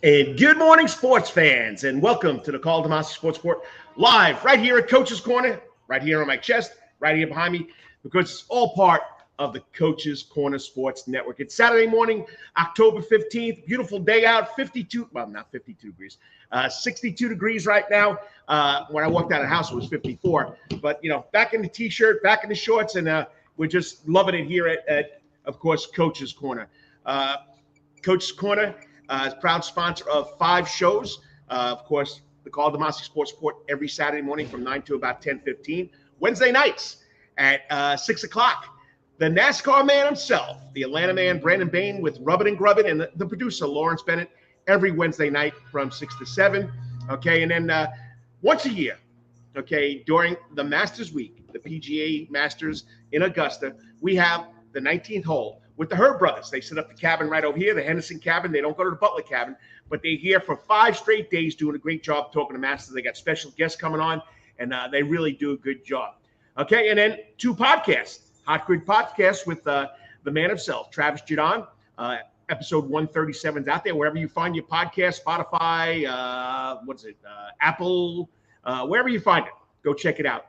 And good morning, sports fans, and welcome to the Karl DeMasi Sports Report, live right here at Coach's Corner, right here on my chest, right here behind me, because it's all part of the Coach's Corner Sports Network. It's Saturday morning, October 15th, beautiful day out, 62 degrees right now. When I walked out of the house, it was 54. But, back in the T-shirt, back in the shorts, and we're just loving it here at of course, Coach's Corner. Coach's Corner is proud sponsor of 5 shows. Of course, the Karl DeMasi Sports Report every Saturday morning from 9 to about 10:15. Wednesday nights at 6 o'clock. The NASCAR man himself, the Atlanta man, Brandon Bain with Rubbin' and Grubbin', and the producer, Lawrence Bennett, every Wednesday night from 6 to 7. Okay, and then once a year, okay, during the Masters Week, the PGA Masters in Augusta, we have the 19th hole with the Herb brothers. They set up the cabin right over here, the Henderson cabin. They don't go to the Butler cabin, but they're here for 5 straight days doing a great job talking to Masters. They got special guests coming on, and they really do a good job. Okay, and then 2 podcasts. Hot Grid Podcast with the man himself, Travis Jadon. Episode 137 is out there, wherever you find your podcast, Spotify, Apple, wherever you find it. Go check it out.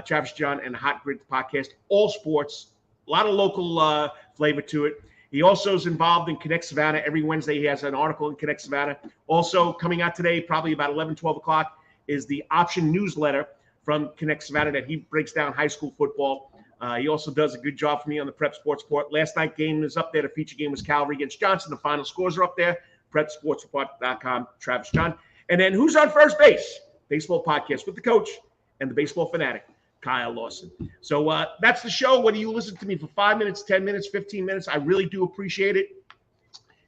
Travis Jadon and the Hot Grid Podcast, all sports, a lot of local flavor to it. He also is involved in Connect Savannah. Every Wednesday, he has an article in Connect Savannah. Also coming out today, probably about 11, 12 o'clock, is the Option newsletter from Connect Savannah that he breaks down high school football. He also does a good job for me on the Prep Sports Report. Last night game is up there. The feature game was Calvary against Johnson. The final scores are up there. PrepSportsReport.com, Travis John. And then Who's on First Base? Baseball podcast with the coach and the baseball fanatic, Kyle Lawson. So that's the show. Whether you listen to me for 5 minutes, 10 minutes, 15 minutes, I really do appreciate it.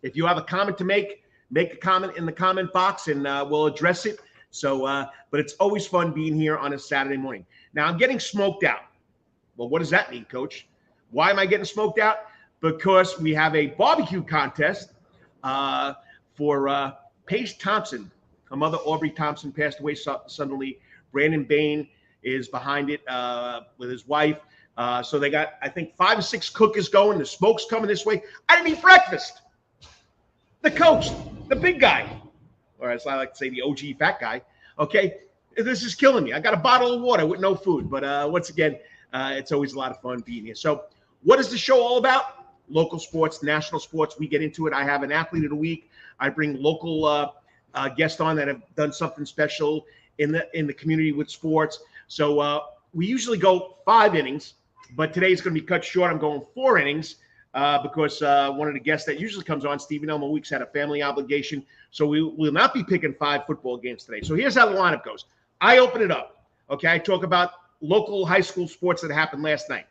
If you have a comment to make a comment in the comment box and we'll address it. So, but it's always fun being here on a Saturday morning. Now, I'm getting smoked out. Well, what does that mean, Coach? Why am I getting smoked out? Because we have a barbecue contest for Paige Thompson. Her mother, Aubrey Thompson, passed away suddenly. Brandon Bain is behind it with his wife. So they got, I think, 5 or 6 cookers going. The smoke's coming this way. I didn't eat breakfast. The coach, the big guy, or as I like to say, the OG fat guy. Okay, this is killing me. I got a bottle of water with no food. But once again, it's always a lot of fun being here. So what is the show all about? Local sports, national sports. We get into it. I have an athlete of the week. I bring local guests on that have done something special in the community with sports. So we usually go 5 innings, but today's going to be cut short. I'm going 4 innings because one of the guests that usually comes on, Stephen Elmer Weeks, had a family obligation. So we will not be picking 5 football games today. So here's how the lineup goes. I open it up. Okay, I talk about local high school sports that happened last night.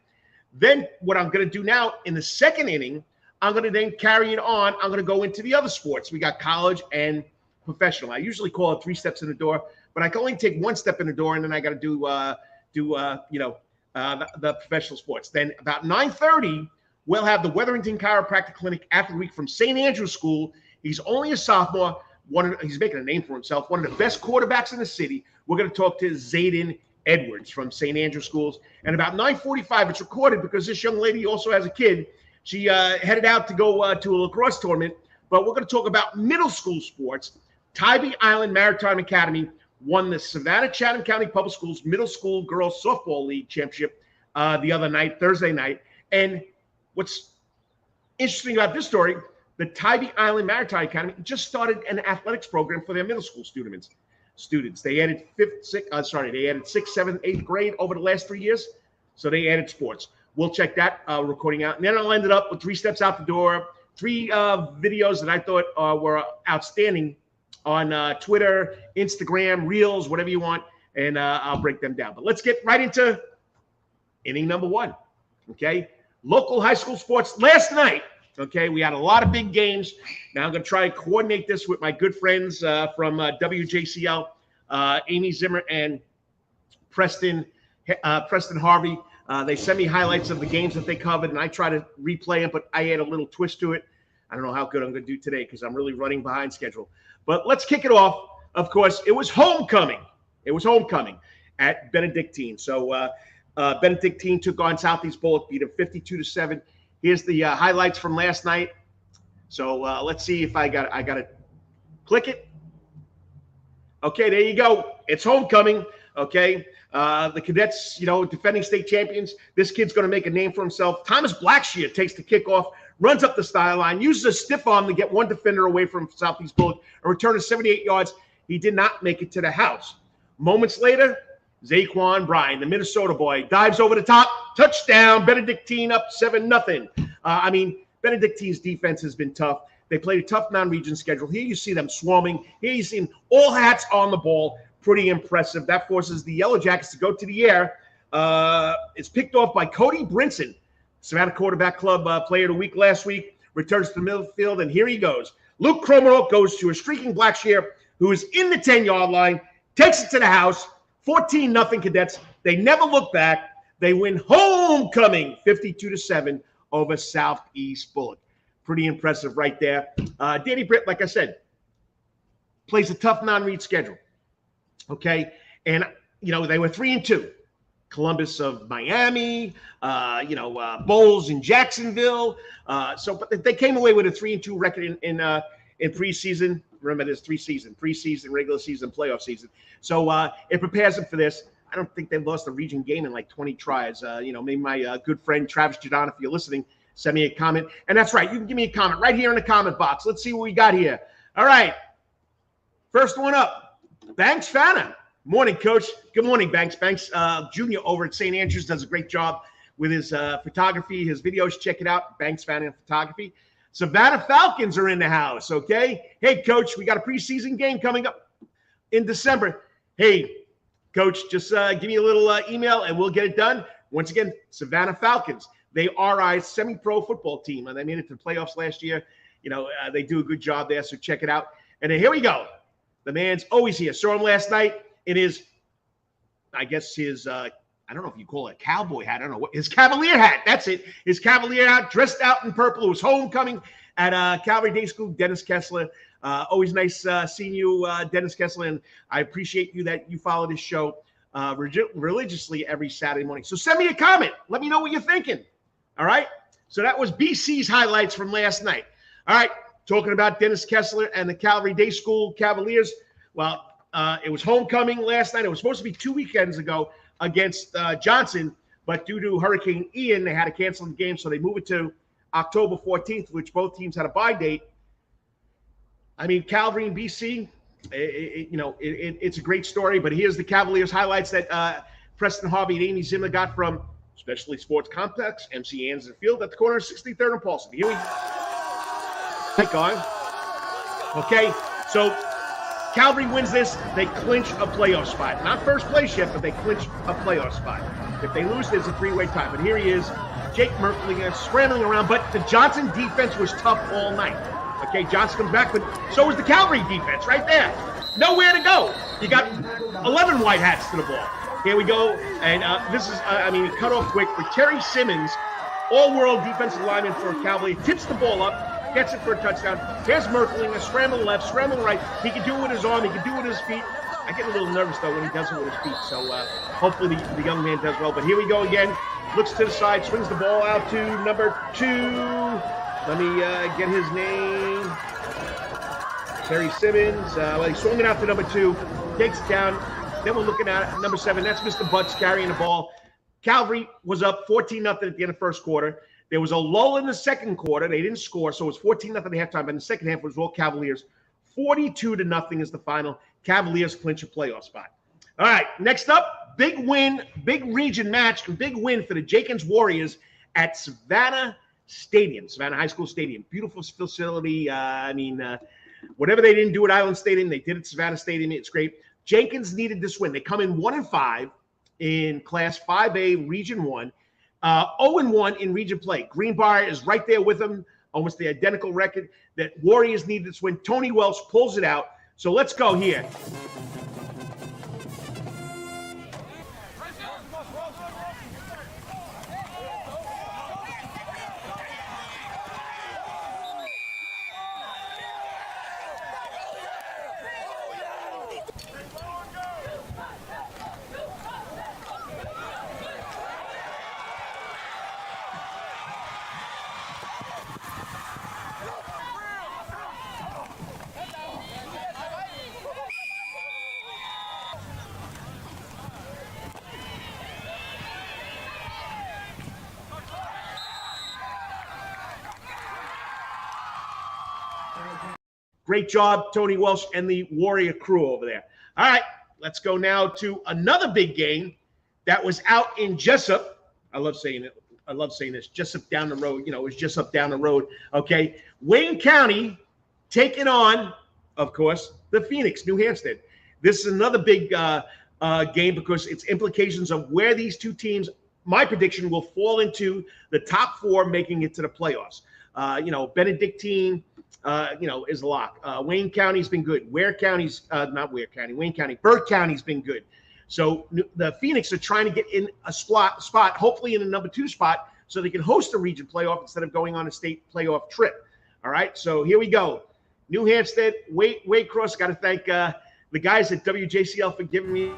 Then what I'm going to do now in the second inning, I'm going to then carry it on. I'm going to go into the other sports. We got college and professional. I usually call it 3 steps in the door, but I can only take 1 step in the door, and then I got to do the professional sports. Then about 9:30, we'll have the Wetherington Chiropractic Clinic Athlete from St. Andrew's School. He's only a sophomore. He's making a name for himself. One of the best quarterbacks in the city. We're going to talk to Zayden Edwards from St. Andrew Schools. And about 9:45, it's recorded because this young lady also has a kid. She headed out to go to a lacrosse tournament, but we're going to talk about middle school sports. Tybee Island Maritime Academy won the Savannah Chatham County Public Schools Middle School Girls Softball League Championship the other night, Thursday night. And what's interesting about this story, the Tybee Island Maritime Academy just started an athletics program for their middle school students. They added 6th, 7th, 8th grade over the last 3 years. So they added sports. We'll check that recording out. And then I'll end it up with 3 steps out the door, 3 videos that I thought were outstanding on Twitter, Instagram, Reels, whatever you want. And I'll break them down. But let's get right into inning number 1. Okay. Local high school sports last night. Okay, we had a lot of big games. Now I'm going to try and coordinate this with my good friends from WJCL, Amy Zimmer and Preston Harvey. They send me highlights of the games that they covered, and I try to replay them, but I add a little twist to it. I don't know how good I'm going to do today because I'm really running behind schedule. But let's kick it off. Of course, it was homecoming. At Benedictine. So Benedictine took on Southeast Bullock, beat them 52-7. Here's the highlights from last night. So let's see if I got it Click it. Okay, there you go. It's homecoming. Okay. The cadets, defending state champions. This kid's going to make a name for himself. Thomas Blackshear takes the kickoff, runs up the sideline, uses a stiff arm to get one defender away from Southeast Bullock, a return of 78 yards. He did not make it to the house. Moments later, Zaquan Bryan, the Minnesota boy, dives over the top. Touchdown. Benedictine up 7-0. Benedictine's defense has been tough. They played a tough non-region schedule. Here you see them swarming. Here you see them all hats on the ball. Pretty impressive. That forces the Yellow Jackets to go to the air. It's picked off by Cody Brinson, Savannah Quarterback Club Player of the Week last week. Returns to the middle field, and here he goes. Luke Kromerl goes to a streaking Blackshear, who is in the 10-yard line, takes it to the house. 14-0 Cadets. They never look back. They win homecoming 52-7 over Southeast Bullock. Pretty impressive right there. Danny Britt, like I said, plays a tough non-read schedule. Okay, and they were 3-2. Columbus of Miami, Bowles in Jacksonville. But they came away with a 3-2 record in preseason. Remember, there's 3 seasons: preseason, regular season, playoff season. So it prepares them for this. I don't think they've lost a region game in like 20 tries. Maybe my good friend Travis Jadon, if you're listening, send me a comment. And that's right, you can give me a comment right here in the comment box. Let's see what we got here. All right, first one up, Banks Fanna. Morning, Coach. Good morning, Banks. Banks Jr. over at St. Andrews does a great job with his photography, his videos. Check it out, Banks Fanna Photography. Savannah Falcons are in the house, okay? Hey, Coach, we got a preseason game coming up in December. Hey, Coach, just give me a little email and we'll get it done. Once again, Savannah Falcons. They are our semi-pro football team, and they made it to the playoffs last year. They do a good job there, so check it out. And then here we go. The man's always here. Saw him last night in his, I guess his, I don't know if you call it a cowboy hat. I don't know what his Cavalier hat. That's it. His Cavalier hat, dressed out in purple. It was homecoming at Calvary Day School. Dennis Kessler. Always nice seeing you, Dennis Kessler. And I appreciate you that you follow this show religiously every Saturday morning. So send me a comment. Let me know what you're thinking. All right. So that was BC's highlights from last night. All right. Talking about Dennis Kessler and the Calvary Day School Cavaliers. Well, it was homecoming last night. It was supposed to be 2 weekends ago against Johnson, but due to Hurricane Ian, they had to cancel the game, so they moved it to October 14th, which both teams had a bye date. Calvary and BC, it's a great story, but here's the Cavaliers highlights that Preston Harvey and Amy Zimmer got from Specialty Sports Complex, MC Anderson Field at the corner of 63rd and Paulson. Here we go. Okay, so Calvary wins this, they clinch a playoff spot. Not first place yet, but they clinch a playoff spot. If they lose, there's a 3-way tie. But here he is, Jake Merklinger, scrambling around. But the Johnson defense was tough all night. Okay, Johnson comes back, but so was the Calvary defense right there. Nowhere to go. You got 11 white hats to the ball. Here we go. And this is, cut off quick. But Terry Simmons, all-world defensive lineman for Calvary, tips the ball up. Gets it for a touchdown. Here's Merklinger, scramble left, scramble right. He can do it with his arm. He can do it with his feet. I get a little nervous, though, when he does it with his feet. So hopefully the young man does well. But here we go again. Looks to the side, swings the ball out to number 2. Let me get his name. Terry Simmons. He's swinging out to number 2. Takes it down. Then we're looking at number 7. That's Mr. Butts carrying the ball. Calvary was up 14-0 at the end of the first quarter. There was a lull in the second quarter. They didn't score, so it was 14-0 at halftime. But in the second half, it was all Cavaliers. 42-0 is the final. Cavaliers clinch a playoff spot. All right, next up, big win, big region match, and big win for the Jenkins Warriors at Savannah Stadium, Savannah High School Stadium. Beautiful facility. Whatever they didn't do at Island Stadium, they did at Savannah Stadium. It's great. Jenkins needed this win. They come in 1-5 in Class 5A Region 1. 0-1 in region play. Greenbrier is right there with them, almost the identical record that Warriors needed this win. Tony Welsh pulls it out. So let's go here. Great job, Tony Welsh and the Warrior crew over there. All right, let's go now to another big game that was out in Jessup. I love saying it. I love saying this. Jessup down the road. You know, it was just up down the road. Okay. Wayne County taking on, of course, the Phoenix, New Hampstead. This is another big game because it's implications of where these two teams, my prediction, will fall into the top four, making it to the playoffs. Benedictine, is a lock. Wayne County's been good. Wayne County's Burke County's been good. So the Phoenix are trying to get in a spot, hopefully in the number 2 spot, so they can host a region playoff instead of going on a state playoff trip. All right, so here we go. New Hampstead, Waycross. Got to thank the guys at WJCL for giving me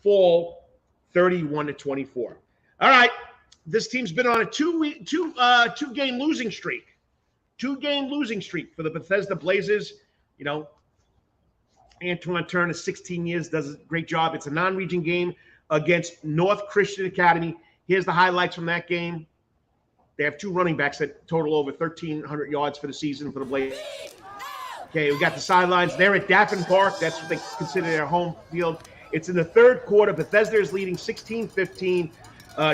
fall 31-24. All right, this team's been on a two-game losing streak. 2-game losing streak for the Bethesda Blazers. You know, Antoine Turner, 16 years, does a great job. It's a non-region game against North Christian Academy. Here's the highlights from that game. They have 2 running backs that total over 1,300 yards for the season for the Blazers. Okay, we got the sidelines. They're at Daffin Park. That's what they consider their home field. It's in the third quarter. Bethesda is leading 16-15.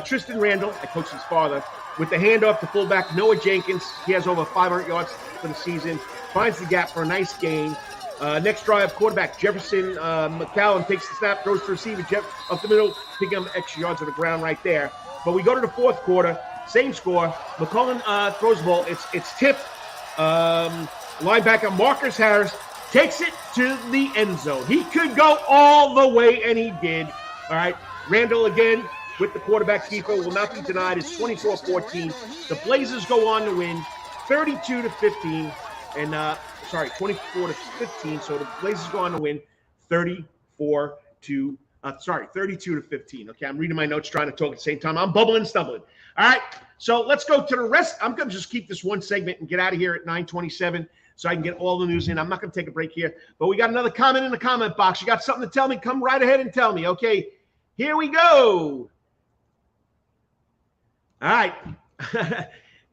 Tristan Randall, I coach his father, with the handoff to fullback Noah Jenkins. He has over 500 yards for the season. Finds the gap for a nice gain. Next drive, quarterback Jefferson McCallum takes the snap, throws to receiver Jeff up the middle, picking up extra yards on the ground right there. But we go to the fourth quarter, same score. McCullen throws the ball. It's tipped. Linebacker Marcus Harris takes it to the end zone. He could go all the way, and he did. All right, Randall again with the quarterback keeper will not be denied. It's 24-14. The Blazers go on to win 32-15, and 24-15. So the Blazers go on to win 32-15. Okay, I'm reading my notes, trying to talk at the same time. I'm bubbling and stumbling. All right, so let's go to the rest. I'm going to just keep this one segment and get out of here at 9:27 so I can get all the news in. I'm not going to take a break here, but we got another comment in the comment box. You got something to tell me? Come right ahead and tell me. Okay, here we go. All right.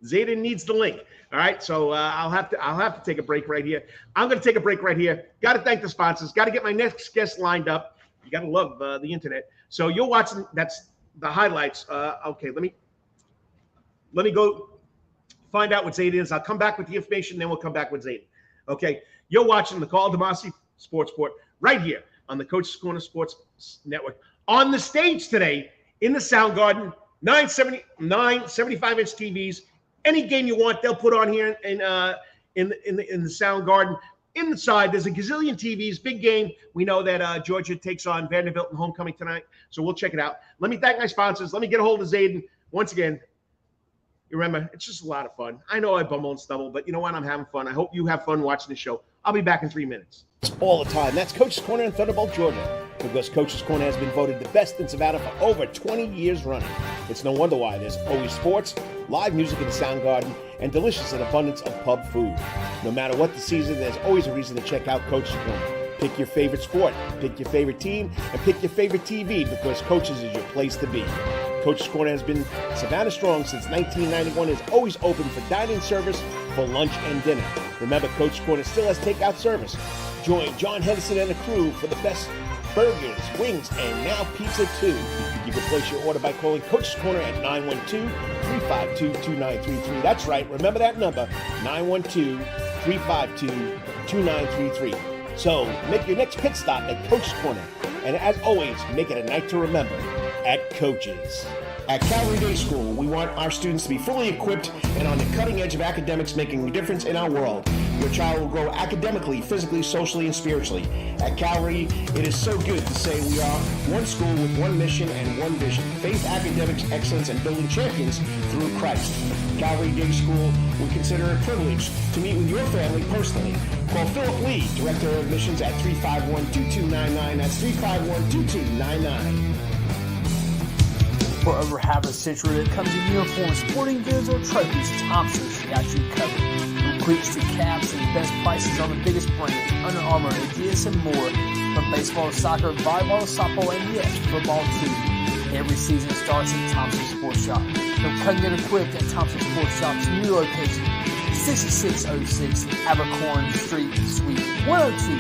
Zayden needs the link. All right, so I'll have to take a break right here. I'm going to take a break right here. Got to thank the sponsors. Got to get my next guest lined up. You got to love the internet. So you're watching. That's the highlights. Okay, let me go find out what Zayden is. I'll come back with the information, then we'll come back with Zayden. Okay, you're watching the Karl DeMasi Sports Report right here on the Coach's Corner Sports Network. On the stage today in the Sound Garden, 75-inch TVs. Any game you want, they'll put on here in the Sound Garden. Inside, there's a gazillion TVs. Big game. We know that Georgia takes on Vanderbilt in homecoming tonight, so we'll check it out. Let me thank my sponsors. Let me get a hold of Zayden. Once again, you remember, it's just a lot of fun. I know I bumble and stumble, but you know what? I'm having fun. I hope you have fun watching the show. I'll be back in 3 minutes. All the time. That's Coach's Corner in Thunderbolt, Georgia. Because Coach's Corner has been voted the best in Savannah for over 20 years running. It's no wonder why there's always sports, live music in the Sound Garden, and delicious and abundance of pub food. No matter what the season, there's always a reason to check out Coach's Corner. Pick your favorite sport, pick your favorite team, and pick your favorite TV because Coach's is your place to be. Coach's Corner has been Savannah strong since 1991 and is always open for dining service for lunch and dinner. Remember, Coach's Corner still has takeout service. Join John Henderson and the crew for the best burgers, wings, and now pizza too. You can place your order by calling Coach's Corner at 912-352-2933. That's right, remember that number, 912-352-2933. So make your next pit stop at Coach's Corner. And as always, make it a night to remember at Coach's. At Calvary Day School, we want our students to be fully equipped and on the cutting edge of academics, making a difference in our world. Your child will grow academically, physically, socially, and spiritually. At Calvary, it is so good to say we are one school with one mission and one vision: faith, academics, excellence, and building champions through Christ. Calvary Day School, we consider it a privilege to meet with your family personally. Call Philip Lee, Director of Admissions, at 351-2299. That's 351-2299. For over half a century, that comes in uniforms, sporting goods, or trophies, Thompson's got you covered. From cleats to caps and best prices on the biggest brands, Under Armour, Adidas, and more. From baseball to soccer, volleyball to softball, and yes, football too. Every season starts at Thompson Sports Shop. Come come get equipped at Thompson Sports Shop's new location, 6606 Abercorn Street, Suite 102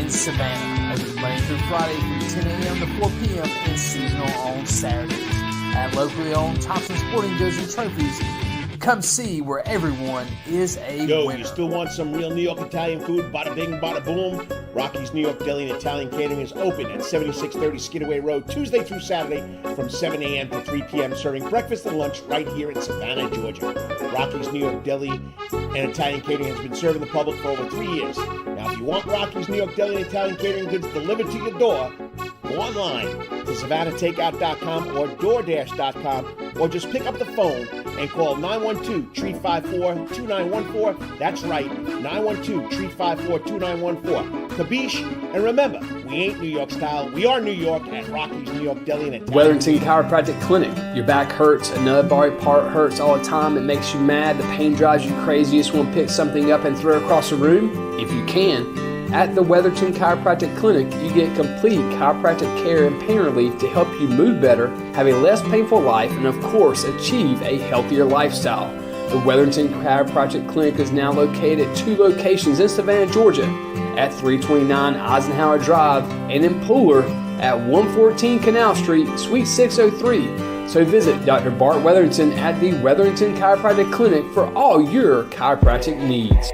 in Savannah. Open Monday through Friday from 10 a.m. to 4 p.m. and seasonal on Saturdays. At locally owned Thompson Sporting Goods and Trophies, come see where everyone is a winner. You still want some real New York Italian food? Bada bing, bada boom. Rocky's New York Deli and Italian Catering is open at 7630 Skidaway Road, Tuesday through Saturday from 7 a.m. to 3 p.m., serving breakfast and lunch right here in Savannah, Georgia. Rocky's New York Deli and Italian Catering has been serving the public for over 3 years. Now, if you want Rocky's New York Deli and Italian Catering goods delivered to your door, go online to SavannahTakeout.com or DoorDash.com, or just pick up the phone and call 912-354-2914. That's right, 912-354-2914. Kabish, and remember, we ain't New York style. We are New York at Rocky's New York Deli and Italian. Wetherington Chiropractic Clinic. Your back hurts, another body part hurts all the time. It makes you mad. The pain drives you crazy. You just want to pick something up and throw it across the room, if you can. At the Wetherington Chiropractic Clinic, you get complete chiropractic care and pain relief to help you move better, have a less painful life, and of course, achieve a healthier lifestyle. The Wetherington Chiropractic Clinic is now located at 2 locations in Savannah, Georgia, at 329 Eisenhower Drive and in Pooler at 114 Canal Street, Suite 603. So visit Dr. Bart Wetherington at the Wetherington Chiropractic Clinic for all your chiropractic needs.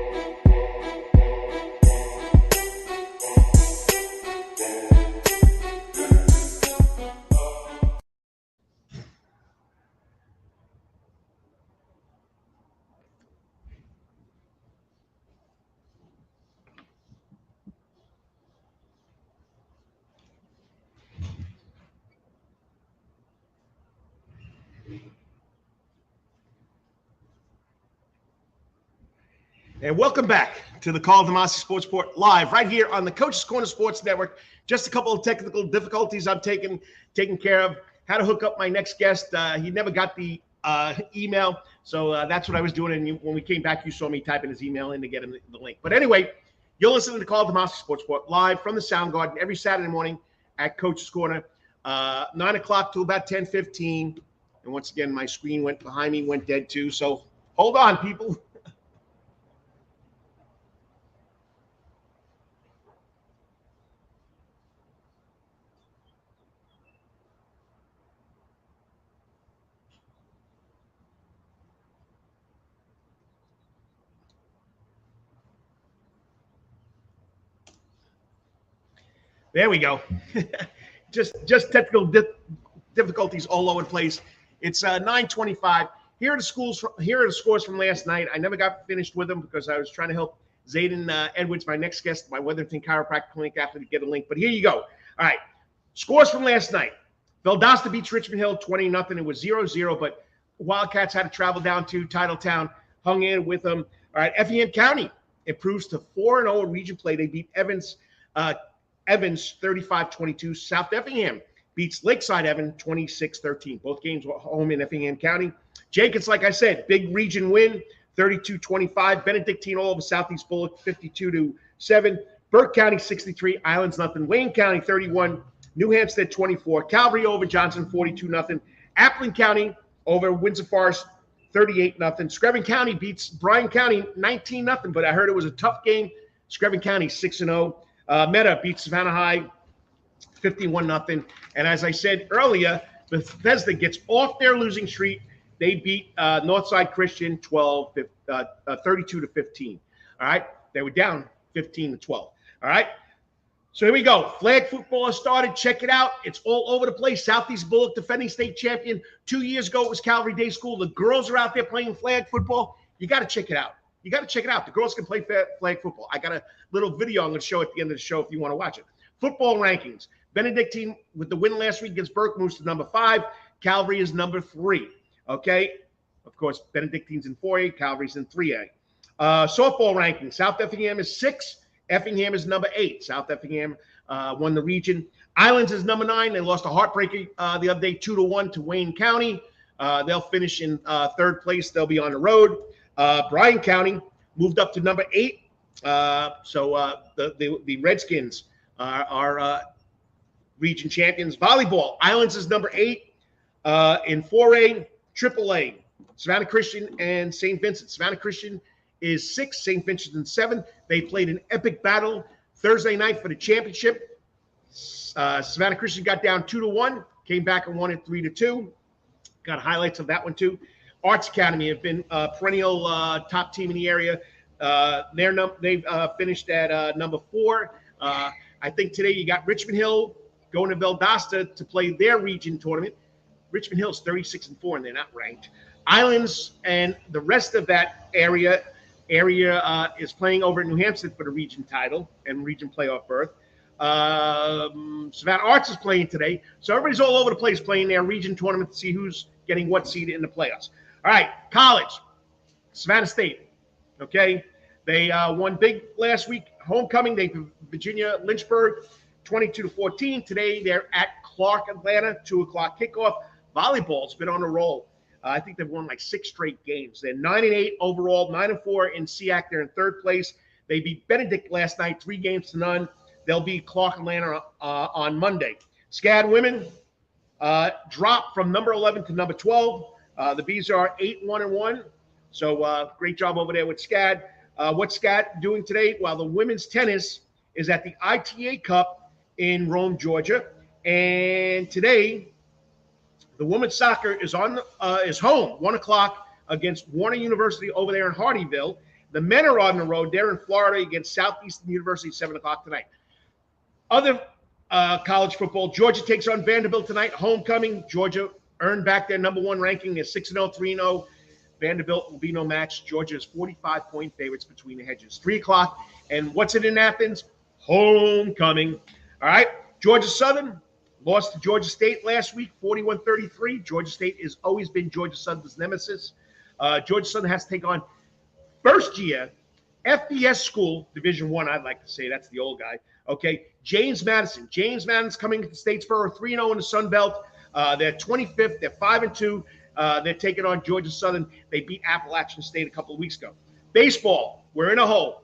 And welcome back to the Karl DeMasi Sports Report live right here on the Coach's Corner Sports Network. Just a couple of technical difficulties I'm taking care of. How to hook up my next guest. He never got the email, so that's what I was doing. And when we came back, you saw me typing his email in to get him the link. But anyway, you're listening to Karl DeMasi Sports Report live from the Sound Garden every Saturday morning at Coach's Corner, 9 o'clock to about 10:15. And once again, my screen went behind me, went dead too. So hold on, people. There we go. just technical difficulties all over the place. It's 9:25. Here are the scores from last night. I never got finished with them because I was trying to help Zayden Edwards, my next guest, my Wetherington Chiropractic Clinic Athlete, get a link. But here you go. All right. Scores from last night. Valdosta beats Richmond Hill 20-0. It was 0-0, but Wildcats had to travel down to Titletown, hung in with them. All right. Effingham County improves to 4-0 in region play. They beat Evans 35-22. South Effingham beats Lakeside Evan 26-13. Both games were home in Effingham County. Jenkins, like I said, big region win, 32-25. Benedictine all over Southeast Bullock, 52-7. Burke County 63, Islands nothing. Wayne County 31, New Hampstead 24. Calvary over Johnson 42-0. Appling County over Windsor Forest 38-0. Screven County beats Bryan County 19-0, but I heard it was a tough game. Screven County 6-0. Meta beats Savannah High 51-0. And as I said earlier, Bethesda gets off their losing streak. They beat Northside Christian 32-15. All right. They were down 15-12. All right. So here we go. Flag football has started. Check it out. It's all over the place. Southeast Bullock, defending state champion. 2 years ago, it was Calvary Day School. The girls are out there playing flag football. You got to check it out. You got to check it out. The girls can play flag football. I got a little video I'm going to show at the end of the show if you want to watch it. Football rankings. Benedictine with the win last week against Burke moves to number 5. Calvary is number 3. Okay. Of course, Benedictine's in 4A. Calvary's in 3A. Softball rankings. South Effingham is 6. Effingham is number 8. South Effingham won the region. Islands is number 9. They lost a heartbreaker the other day, 2-1 to Wayne County. They'll finish in 3rd place. They'll be on the road. Bryan County moved up to number 8. So the Redskins are region champions. Volleyball. Islands is number 8. In 4A, AAA. Savannah Christian and St. Vincent. Savannah Christian is 6, St. Vincent's in 7. They played an epic battle Thursday night for the championship. Savannah Christian got down 2-1, came back and won it 3-2. Got highlights of that one too. Arts Academy have been a perennial top team in the area. They've finished at number 4. I think today you got Richmond Hill going to Valdosta to play their region tournament. Richmond Hill's 36-4 and they're not ranked. Islands and the rest of that area is playing over in New Hampshire for the region title and region playoff berth. Savannah Arts is playing today. So everybody's all over the place playing their region tournament to see who's getting what seed in the playoffs. All right, college. Savannah State, okay? They won big last week. Homecoming, they beat Virginia Lynchburg 22-14. Today they're at Clark, Atlanta, 2 o'clock kickoff. Volleyball's been on a roll. I think they've won like 6 straight games. They're 9-8 overall, 9-4 in SEAC. They're in 3rd place. They beat Benedict last night, 3-0. They'll beat Clark Atlanta on Monday. SCAD women dropped from number 11 to number 12. The Bees are 8-1-1. So great job over there with SCAD. What's SCAD doing today? Well, the women's tennis is at the ITA Cup in Rome, Georgia. And today, the women's soccer is home, 1 o'clock against Warner University over there in Hardyville. The men are on the road. They're in Florida against Southeastern University, 7 o'clock tonight. Other college football, Georgia takes on Vanderbilt tonight. Homecoming, Georgia earned back their number 1 ranking. They're 6-0, 3-0. Vanderbilt will be no match. Georgia is 45-point favorites between the hedges. 3 o'clock. And what's it in Athens? Homecoming. All right, Georgia Southern lost to Georgia State last week, 41-33. Georgia State has always been Georgia Southern's nemesis. Georgia Southern has to take on first-year FBS school, Division I, I'd like to say. That's the old guy. Okay, James Madison. James Madison's coming to Statesboro, 3-0 in the Sun Belt. They're 25th. They're 5-2. They're taking on Georgia Southern. They beat Appalachian State a couple of weeks ago. Baseball, we're in a hole.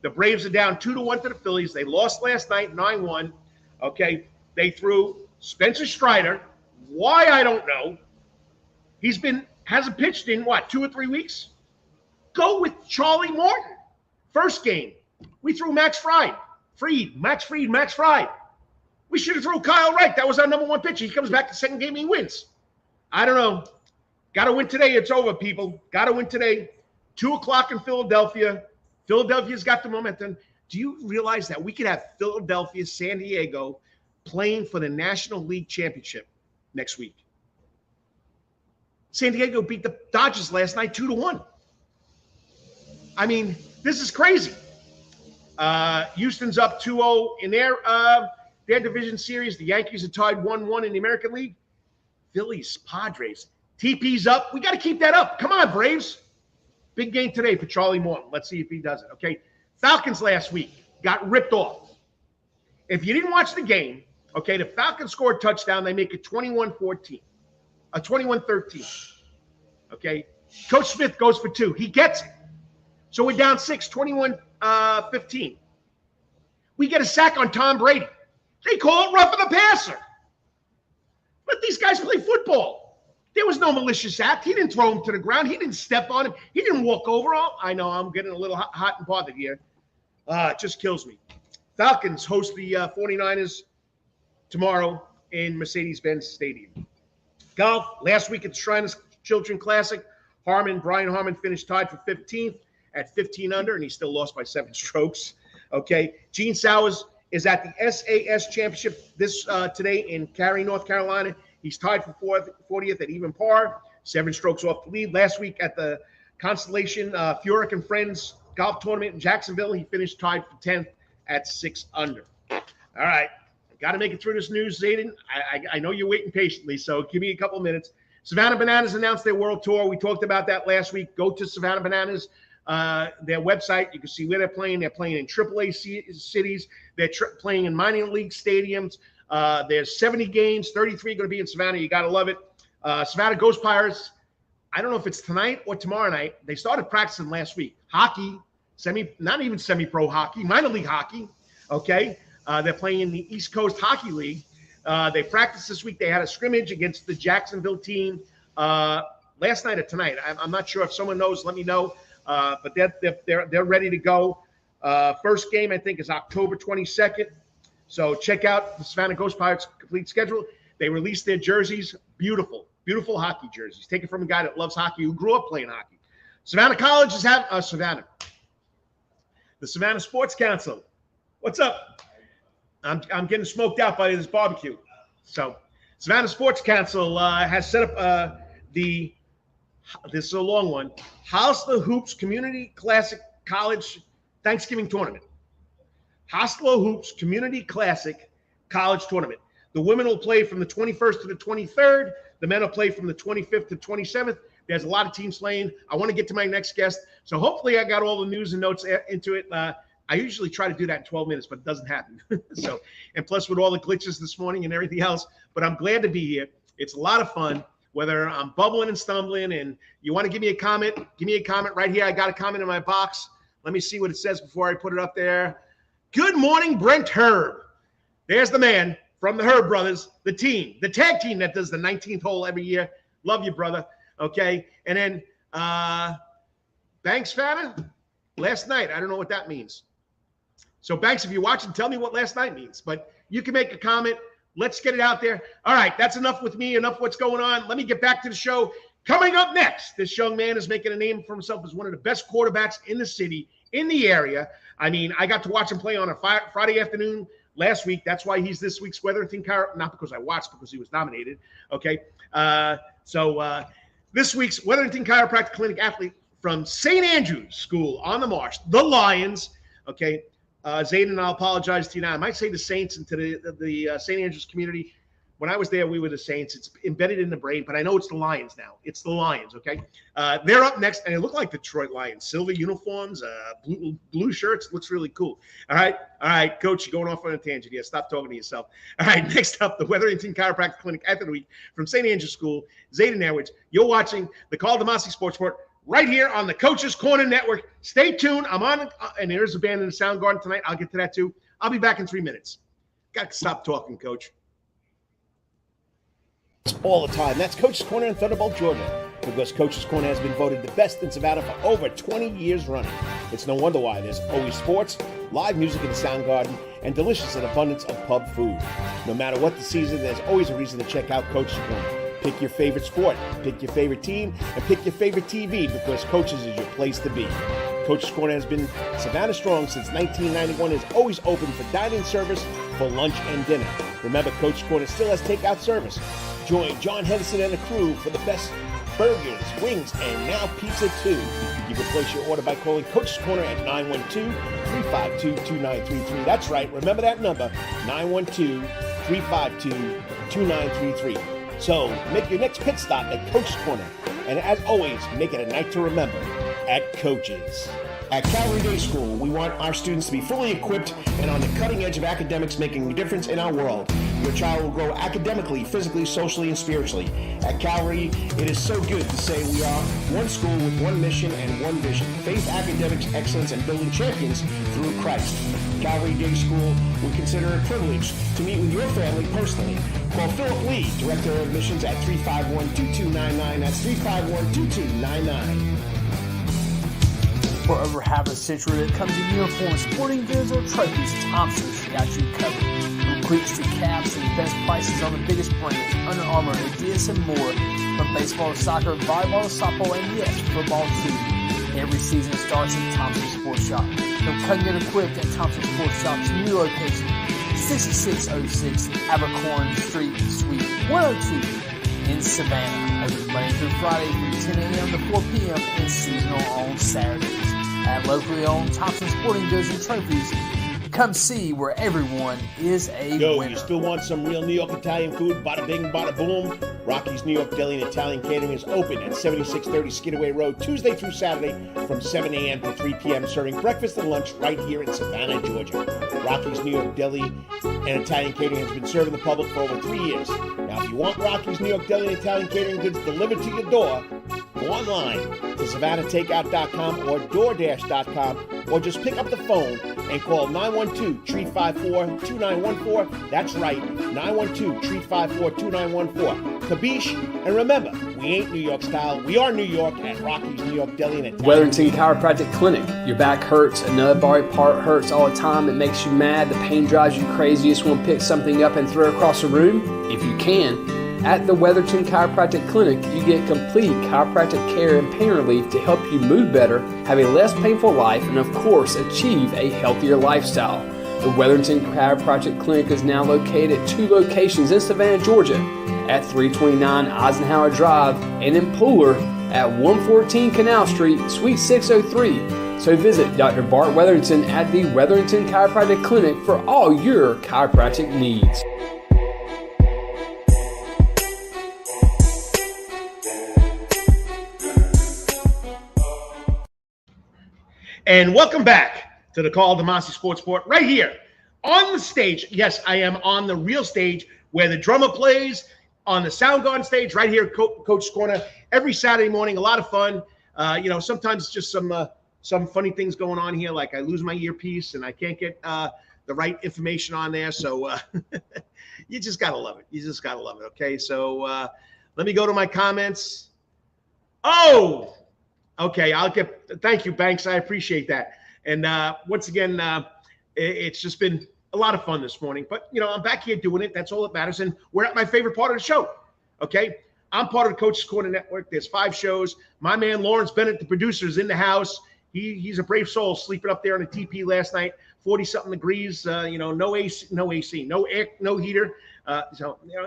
The Braves are down 2-1 to the Phillies. They lost last night, 9-1. Okay, they threw Spencer Strider. Why, I don't know. Hasn't pitched in, 2 or 3 weeks? Go with Charlie Morton. First game, we threw Max Fried. Max Fried. We should have thrown Kyle Wright. That was our number 1 pitcher. He comes back the second game, he wins. I don't know. Got to win today. It's over, people. Got to win today. 2 o'clock in Philadelphia. Philadelphia's got the momentum. Do you realize that we could have Philadelphia, San Diego playing for the National League Championship next week? San Diego beat the Dodgers last night 2-1. I mean, this is crazy. Houston's up 2-0 in their division series. The Yankees are tied 1-1 in the American League. Phillies, Padres. TP's up. We got to keep that up. Come on, Braves. Big game today for Charlie Morton. Let's see if he does it, okay? Falcons last week got ripped off. If you didn't watch the game, okay, the Falcons scored a touchdown. They make it 21-13. Okay? Coach Smith goes for 2. He gets it. So we're down 6, 21-15. We get a sack on Tom Brady. They call it roughing the passer. Let these guys play football. There was no malicious act. He didn't throw him to the ground. He didn't step on him. He didn't walk over him. I know I'm getting a little hot and bothered here. It just kills me. Falcons host the 49ers tomorrow in Mercedes-Benz Stadium. Golf, last week at the Shriners Children Classic, Brian Harmon finished tied for 15th at 15 under, and he still lost by 7 strokes. Okay, Gene Sowers is at the SAS Championship this today in Cary, North Carolina. He's tied for 40th at even par, 7 strokes off the lead. Last week at the Constellation Furyk and Friends Golf Tournament in Jacksonville, he finished tied for 10th at 6 under. All right, got to make it through this news, Zayden. I know you're waiting patiently, so give me a couple minutes. Savannah Bananas announced their world tour. We talked about that last week. Go to Savannah Bananas, their website. You can see where they're playing. They're playing in AAA cities. They're playing in minor league stadiums. There's 70 games, 33 going to be in Savannah. You got to love it. Savannah Ghost Pirates, I don't know if it's tonight or tomorrow night. They started practicing last week. Hockey, not even semi-pro hockey, minor league hockey, okay? They're playing in the East Coast Hockey League. They practiced this week. They had a scrimmage against the Jacksonville team last night or tonight. I'm not sure. If someone knows, let me know. But they're ready to go. First game, I think, is October 22nd. So check out the Savannah Ghost Pirates complete schedule. They released their jerseys. Beautiful, beautiful hockey jerseys. Taken from a guy that loves hockey, who grew up playing hockey. Savannah College is having Savannah. The Savannah Sports Council. What's up? I'm getting smoked out by this barbecue. So Savannah Sports Council has set up this is a long one, Hostler Hoops Community Classic College Thanksgiving Tournament. Hostler Hoops Community Classic College Tournament. The women will play from the 21st to the 23rd. The men will play from the 25th to 27th. There's a lot of teams playing. I want to get to my next guest. So hopefully I got all the news and notes into it. I usually try to do that in 12 minutes, but it doesn't happen. So, and plus with all the glitches this morning and everything else, but I'm glad to be here. It's a lot of fun, whether I'm bubbling and stumbling, and you want to give me a comment right here. I got a comment in my box. Let me see what it says before I put it up there. Good morning, Brent Herb. There's the man from the Herb Brothers, the team, the tag team that does the 19th hole every year. Love you, brother. Okay. And then Banks Fana, last night. I don't know what that means. So Banks, if you're watching, tell me what last night means. But you can make a comment. Let's get it out there. All right, that's enough with me, enough what's going on. Let me get back to the show. Coming up next, this young man is making a name for himself as one of the best quarterbacks in the city, in the area. I mean, I got to watch him play on a Friday afternoon last week. That's why he's this week's Wetherington Chiropractic, not because I watched, because he was nominated. Okay, so this week's Wetherington Chiropractic Clinic Athlete from St. Andrew's School on the Marsh, the Lions. Okay, Zayden, I'll apologize to you now. I might say the Saints and to the St. Andrews community. When I was there, we were the Saints. It's embedded in the brain, but I know it's the Lions now. It's the Lions, okay? They're up next, and they look like Detroit Lions. Silver uniforms, blue shirts. Looks really cool. All right, Coach, you're going off on a tangent here. Stop talking to yourself. All right, next up, the Wetherington Chiropractic Clinic Athlete from St. Andrew's School, Zayden Edwards. You're watching the Karl DeMasi Sports Report right here on the Coach's Corner Network. Stay tuned. I'm on, and there's a band in the Soundgarden tonight. I'll get to that too. I'll be back in 3 minutes. Got to stop talking, Coach. All the time. That's Coach's Corner in Thunderbolt, Georgia, because Coach's Corner has been voted the best in Savannah for over 20 years running. It's no wonder why there's always sports, live music in the Soundgarden, and delicious and abundance of pub food. No matter what the season, there's always a reason to check out Coach's Corner. Pick your favorite sport, pick your favorite team, and pick your favorite TV, because Coach's is your place to be. Coach's Corner has been Savannah strong since 1991, is always open for dine-in service for lunch and dinner. Remember, Coach's Corner still has takeout service. Join John Henderson and the crew for the best burgers, wings, and now pizza too. You can place your order by calling Coach's Corner at 912-352-2933. That's right, remember that number, 912-352-2933. So make your next pit stop at Coach's Corner. And as always, make it a night to remember at Coach's. At Calvary Day School, we want our students to be fully equipped and on the cutting edge of academics, making a difference in our world. Your child will grow academically, physically, socially, and spiritually. At Calvary, it is so good to say we are one school with one mission and one vision: faith, academics, excellence, and building champions through Christ. Calvary Day School, we consider it a privilege to meet with your family personally. Call Philip Lee, Director of Admissions, at 351-2299. That's 351-2299. For over half a century, that comes in uniform, sporting goods, or trophies, Thompson's got you covered. cleats to caps and best prices on the biggest brands, Under Armour, Adidas, and more. From baseball to soccer, volleyball to softball, and yes, football too. Every season starts at Thompson Sports Shop. From cutting and equipped at Thompson Sports Shop's new location, 6606 Abercorn Street, Suite 102 in Savannah. Open Monday through Friday from 10 a.m. to 4 p.m. and seasonal on Saturdays. At locally owned Thompson Sporting Goods and Trophies, come see where everyone is a winner. You still want some real New York Italian food? Bada bing, bada boom. Rocky's New York Deli and Italian Catering is open at 7630 Skidaway Road, Tuesday through Saturday from 7 a.m. to 3 p.m., serving breakfast and lunch right here in Savannah, Georgia. Rocky's New York Deli and Italian Catering has been serving the public for over 3 years. Now, if you want Rocky's New York Deli and Italian Catering goods delivered to your door, go online to SavannahTakeout.com or DoorDash.com, or just pick up the phone and call 912-354-2914. That's right, 912-354-2914. Kabish, and remember, we ain't New York style. We are New York at Rocky's New York Deli and Italian. Wetherington Chiropractic Clinic. Your back hurts, another body part hurts all the time. It makes you mad. The pain drives you crazy. You just want to pick something up and throw it across the room. If you can, at the Wetherington Chiropractic Clinic, you get complete chiropractic care and pain relief to help you move better, have a less painful life, and of course, achieve a healthier lifestyle. The Wetherington Chiropractic Clinic is now located at 2 locations in Savannah, Georgia, at 329 Eisenhower Drive and in Pooler at 114 Canal Street, Suite 603. So visit Dr. Bart Wetherington at the Wetherington Chiropractic Clinic for all your chiropractic needs. And welcome back to the Karl DeMasi Sports Report right here on the stage. Yes, I am on the real stage where the drummer plays, on the Soundgarden stage right here, Coach's Corner, every Saturday morning. A lot of fun. Sometimes just some funny things going on here, like I lose my earpiece and I can't get the right information on there. So you just got to love it. You just got to love it. Okay, so let me go to my comments. Oh, okay, thank you, Banks. I appreciate that. And once again, it's just been a lot of fun this morning. But, I'm back here doing it. That's all that matters. And we're at my favorite part of the show, okay? I'm part of the Coach's Corner Network. There's 5 shows. My man, Lawrence Bennett, the producer, is in the house. He's a brave soul, sleeping up there on the TP last night, 40-something degrees, no AC, no air, no heater.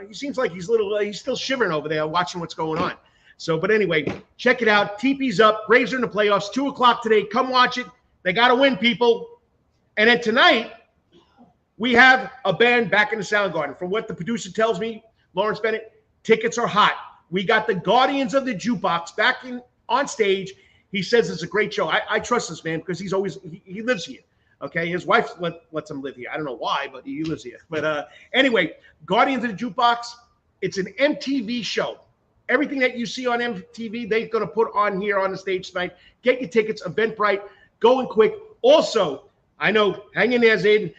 He seems like he's still shivering over there watching what's going on. So, but anyway, check it out. TP's up. Braves are in the playoffs. 2 o'clock today. Come watch it. They got to win, people. And then tonight, we have a band back in the Soundgarden. From what the producer tells me, Lawrence Bennett, tickets are hot. We got the Guardians of the Jukebox back on stage. He says it's a great show. I trust this man because he lives here. Okay, his wife lets him live here. I don't know why, but he lives here. But anyway, Guardians of the Jukebox. It's an MTV show. Everything that you see on MTV, they're going to put on here on the stage tonight. Get your tickets, Eventbrite, going quick. Also, I know, hang in there, Zayden.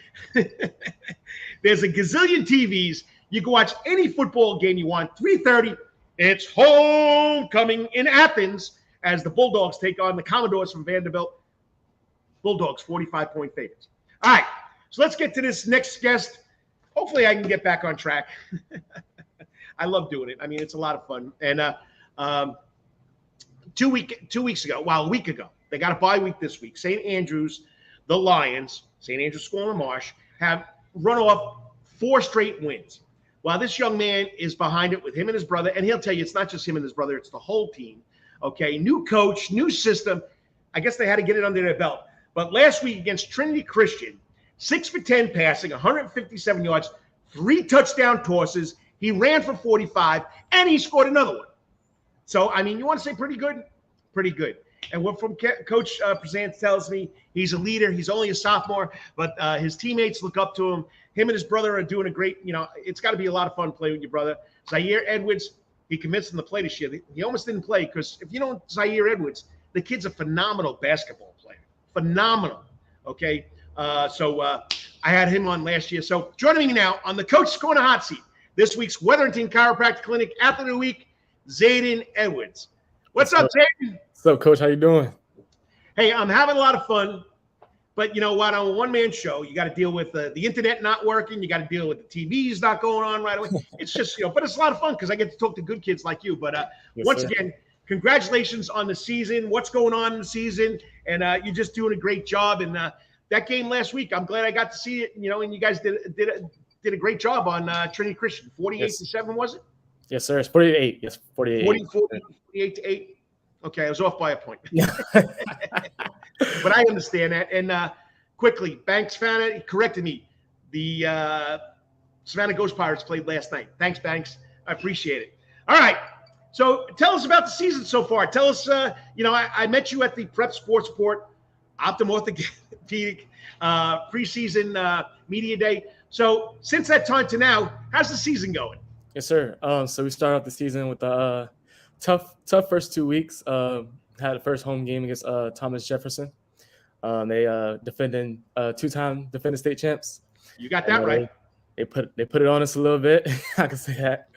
There's a gazillion TVs. You can watch any football game you want. 3:30, it's homecoming in Athens as the Bulldogs take on the Commodores from Vanderbilt. Bulldogs, 45-point favorites. All right, so let's get to this next guest. Hopefully I can get back on track. I love doing it. I mean, it's a lot of fun. And a week ago, they got a bye week this week. St. Andrews, the Lions, St. Andrews School and Marsh, have run off 4 straight wins. While this young man is behind it with him and his brother, and he'll tell you it's not just him and his brother, it's the whole team. Okay, new coach, new system. I guess they had to get it under their belt. But last week against Trinity Christian, 6 for 10 passing, 157 yards, 3 touchdown tosses. He ran for 45, and he scored another one. So, I mean, you want to say pretty good? Pretty good. And what from Coach Prezant tells me, he's a leader. He's only a sophomore, but his teammates look up to him. Him and his brother are doing a great, it's got to be a lot of fun playing with your brother. Zayden Edwards, he convinced him to play this year. He almost didn't play because if you know Zayden Edwards, the kid's a phenomenal basketball player. Phenomenal. Okay? So I had him on last year. So joining me now on the Coach's Corner hot seat, this week's Wetherington Chiropractic Clinic Athlete of the Week, Zayden Edwards. What's up, Zayden? What's up, Coach? How you doing? Hey, I'm having a lot of fun, But you know what? On a one-man show, you got to deal with the internet not working. You got to deal with the TVs not going on right away. It's just, but it's a lot of fun because I get to talk to good kids like you. But once again, congratulations on the season. What's going on in the season? And you're just doing a great job. And that game last week, I'm glad I got to see it. And you guys did a great job on Trinity Christian. 48-7, was it? Yes, sir. It's 48. Yes, 48. 48-8. Okay, I was off by a point. But I understand that. And quickly, Banks Savannah corrected me. The Savannah Ghost Pirates played last night. Thanks, Banks. I appreciate it. All right. So tell us about the season so far. Tell us, I met you at the Prep Sports Report, Optum Orthopedic preseason media day. So since that time to now, how's the season going? Yes, sir. So we started off the season with a tough first 2 weeks. Had the first home game against Thomas Jefferson. They defending two-time defending state champs. You got that right. They put it on us a little bit. I can say that.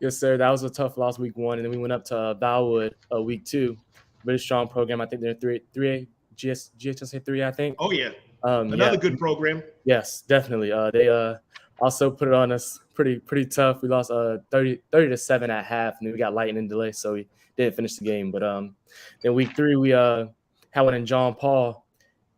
Yes, sir. That was a tough loss week 1, and then we went up to Valwood week 2. Really strong program. I think they're 3A GHSA 3, I think. Oh yeah. Another good program. Yes, definitely. They also put it on us pretty tough. We lost 30-7 at half, and then we got lightning delay, so we didn't finish the game. But then week 3 we had one in John Paul,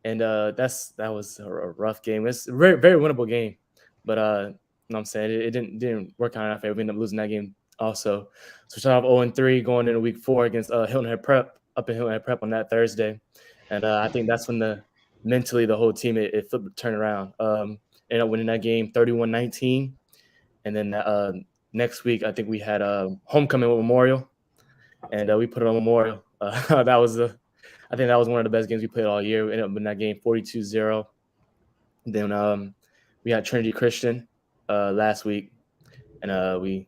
and that was a rough game. It's a very, very winnable game, but you know what I'm saying, it didn't work out in our favor. We ended up losing that game also. So we started off 0-3 going into week 4 against Hilton Head Prep up in Hilton Head Prep on that Thursday, and I think that's when mentally the whole team it flipped, turned around. Ended up winning that game 31-19, and then next week I think we had homecoming with Memorial, and we put it on Memorial. I think that was one of the best games we played all year. We ended up winning that game 42-0. Then we had Trinity Christian last week, and we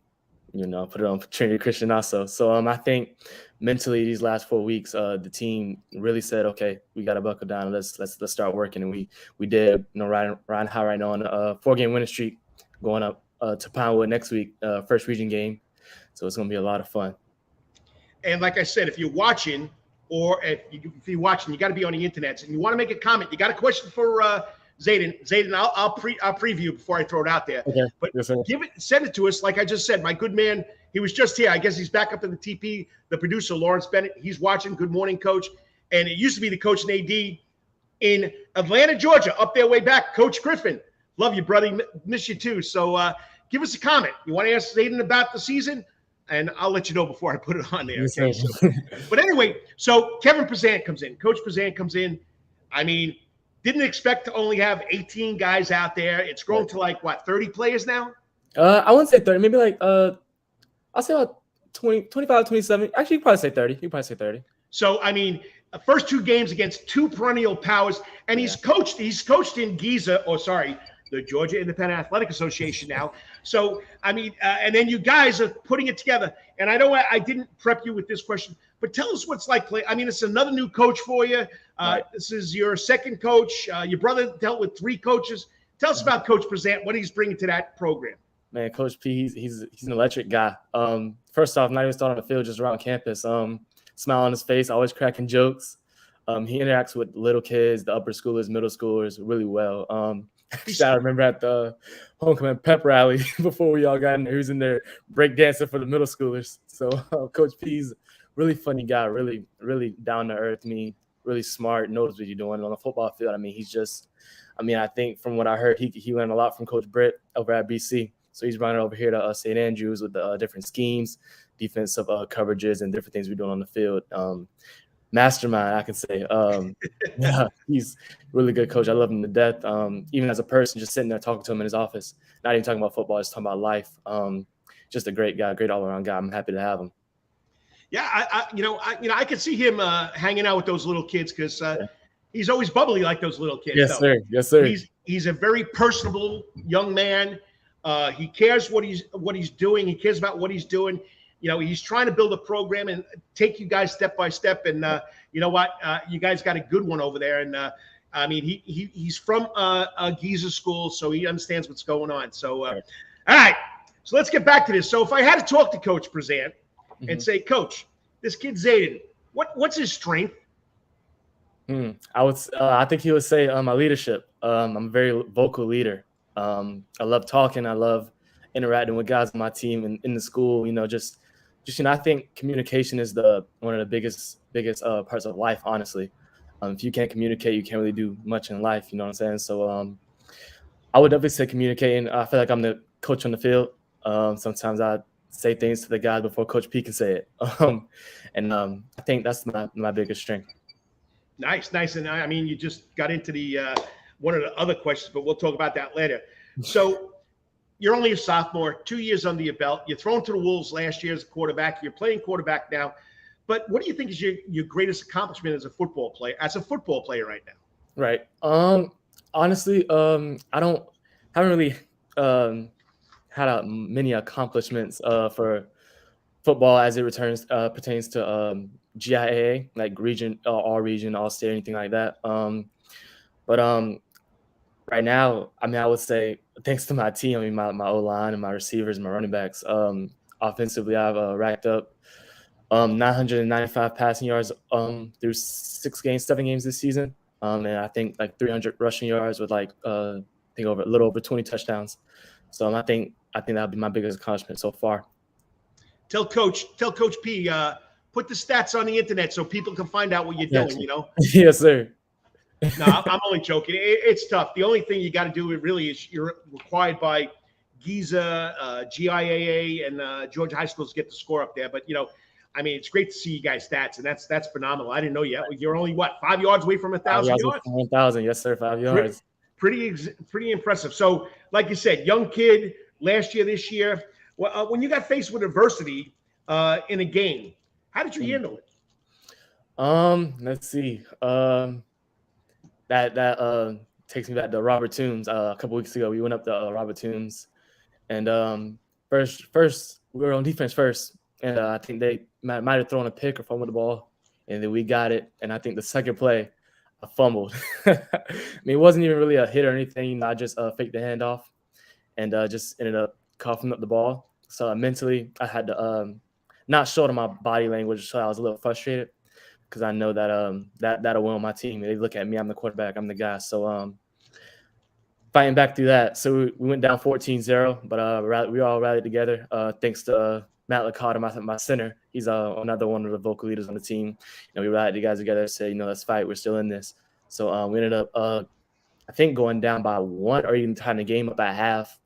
put it on Trinity Christian also. So I think mentally these last 4 weeks, the team really said, okay, we got to buckle down and let's start working. And we did, riding high right now on a 4-game winning streak, going up to Pinewood next week, first region game. So it's going to be a lot of fun. And like I said, if you're watching, or if you're watching, you got to be on the internet. And you want to make a comment, you got a question for Zayden. Zayden, I'll preview before I throw it out there. Okay. But yes, send it to us. Like I just said, my good man, he was just here. I guess he's back up in the TP. The producer, Lawrence Bennett, he's watching. Good morning, Coach. And it used to be the coach and AD in Atlanta, Georgia, up there way back. Coach Griffin, love you, brother. Miss you too. So give us a comment. You want to ask Zayden about the season? And I'll let you know before I put it on there. Okay? So, but anyway, so Kevin Prezant comes in. Coach Prezant comes in. I mean, didn't expect to only have 18 guys out there. It's grown to 30 players now? I wouldn't say 30. Maybe I'll say about 20, 25, 27. Actually, you probably say 30. You probably say 30. So, I mean, first 2 games against 2 perennial powers. And he's coached in the Georgia Independent Athletic Association now. So, I mean, and then you guys are putting it together. And I know I didn't prep you with this question, but tell us what's like play. I mean, it's another new coach for you. Right. This is your second coach. Your brother dealt with 3 coaches. Tell us about Coach Prezant, what he's bringing to that program. Man, Coach P, he's an electric guy. First off, not even starting on the field, just around campus. Smile on his face, always cracking jokes. He interacts with little kids, the upper schoolers, middle schoolers really well. I remember at the homecoming pep rally before we all got in there, he was in there break dancing for the middle schoolers. So Coach P's really funny guy, really, really down to earth. I mean, really smart, knows what he's doing on the football field. I mean, I think from what I heard, he learned a lot from Coach Britt over at BC. So he's running over here to St. Andrews with the different schemes, defensive coverages, and different things we're doing on the field. Mastermind, I can say. Yeah, he's a really good coach. I love him to death. Even as a person, just sitting there talking to him in his office, not even talking about football, just talking about life. Just a great guy, great all-around guy. I'm happy to have him. Yeah, I could see him hanging out with those little kids because he's always bubbly like those little kids. Yes, sir. Yes, sir. He's a very personable young man. He cares what he's doing. He cares about what he's doing. He's trying to build a program and take you guys step by step. And you know what? You guys got a good one over there. And I mean, he's from a Giza school, so he understands what's going on. So, all right. So let's get back to this. So if I had to talk to Coach Prezant and say, Coach, this kid Zayden, what's his strength? I think he would say my leadership. I'm a very vocal leader. I love talking. I love interacting with guys on my team and in the school. Just I think communication is one of the biggest parts of life. Honestly, if you can't communicate, you can't really do much in life. You know what I'm saying? So I would definitely say communicating. I feel like I'm the coach on the field. Sometimes I say things to the guys before Coach P can say it, and I think that's my biggest strength. Nice. And I mean, you just got into the one of the other questions, but we'll talk about that later. So you're only a sophomore, 2 years under your belt. You're thrown to the Wolves last year as a quarterback. You're playing quarterback now. But what do you think is your greatest accomplishment as a football player right now? Right. Honestly, haven't really had many accomplishments for football as it pertains to GIAA, like region, all region, all state, anything like that. But right now, I mean, I would say thanks to my team, I mean, my O-line and my receivers and my running backs. Offensively, I've racked up 995 passing yards through 7 games this season. And I think like 300 rushing yards with like a little over 20 touchdowns. So I think that'll be my biggest accomplishment so far. Tell Coach P, put the stats on the internet so people can find out what you're doing. Yes, sir. No, I'm only joking. It's tough. The only thing you got to do really is you're required by Giza, GIAA, and Georgia high schools to get the score up there. But I mean, it's great to see you guys' stats, and that's phenomenal. I didn't know yet. You're only 5 yards away from 1,000 yards. 1,000, yes, sir. 5 yards. Pretty impressive. So, like you said, young kid, last year, this year. When you got faced with adversity in a game, how did you handle it? Let's see. That takes me back to Robert Toombs. A couple weeks ago, we went up to Robert Toombs, and first we were on defense first, and I think they might have thrown a pick or fumbled the ball, and then we got it. And I think the second play, I fumbled. I mean, it wasn't even really a hit or anything. I just faked the handoff, and just ended up coughing up the ball. So mentally, I had to not show to my body language, so I was a little frustrated because I know that that'll win on my team. They look at me, I'm the quarterback, I'm the guy. So fighting back through that. So we went down 14-0, but we all rallied together thanks to Matt Licata, my center. He's another one of the vocal leaders on the team. We rallied the guys together and said, let's fight. We're still in this. So we ended up, I think, going down by 1 or even tying the game up at half,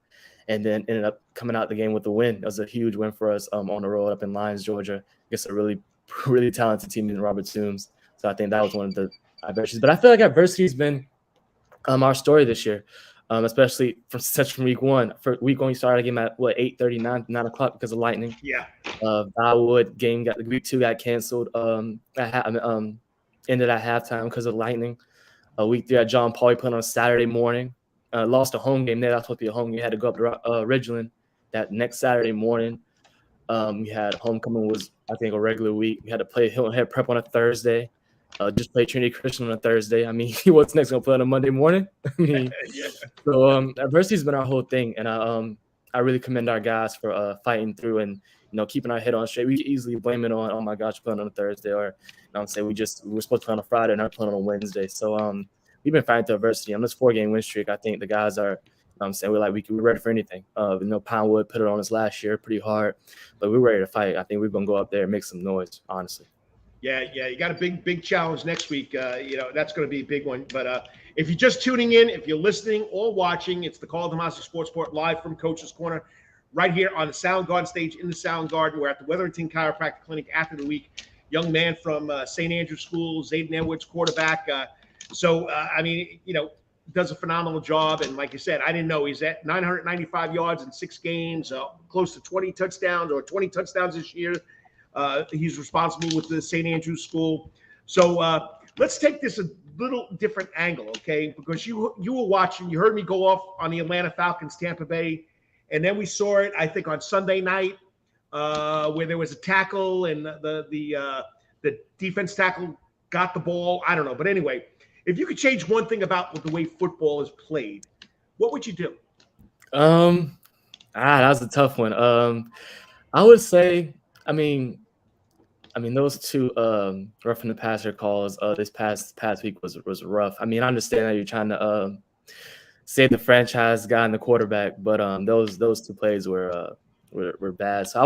and then ended up coming out the game with the win. It was a huge win for us on the road up in Lyons, Georgia, against a really, really talented team in Robert Toombs. So I think that was one of the adversities. But I feel like adversity has been our story this year, especially from week one. For week one, we started a game at 8:30, 9 o'clock because of lightning. Yeah. Bellwood game week 2 got canceled. Ended at halftime because of lightning. Week 3 at John Paul put on a Saturday morning. Lost a home game there. That's supposed to be a home game. Had to go up to Ridgeland that next Saturday morning. We had homecoming was, I think, a regular week. We had to play Hilton Head Prep on a Thursday. Just play Trinity Christian on a Thursday. I mean, what's next? Gonna play on a Monday morning? I mean, yeah. So adversity's been our whole thing, and I really commend our guys for fighting through and keeping our head on straight. We easily blame it on, oh my gosh, playing on a Thursday, or say we were supposed to play on a Friday and not playing on a Wednesday. So we've been fighting through adversity on this 4-game win streak. I think the guys are. We're ready for anything. Poundwood put it on us last year pretty hard, but we're ready to fight. I think we're gonna go up there and make some noise, honestly. Yeah, you got a big challenge next week. That's going to be a big one. But if you're just tuning in, if you're listening or watching, it's the Karl DeMasi Sports Report live from Coach's Corner, right here on the Sound Garden stage in the Sound Garden. We're at the Wetherington Chiropractic Clinic Athlete of the Week. Young man from St. Andrews School, Zayden Edwards, quarterback. Does a phenomenal job. And like I said, I didn't know he's at 995 yards in 6 games, close to 20 touchdowns this year. He's responsible with the St. Andrews School. So let's take this a little different angle, okay? Because you were watching, you heard me go off on the Atlanta Falcons, Tampa Bay, and then we saw it, I think, on Sunday night where there was a tackle and the defense tackle got the ball. I don't know. But anyway, if you could change one thing about the way football is played, what would you do? That was a tough one. I would say, I mean, those two roughing the passer calls this past week was rough. I mean, I understand that you're trying to save the franchise guy and the quarterback, but those two plays were bad. So I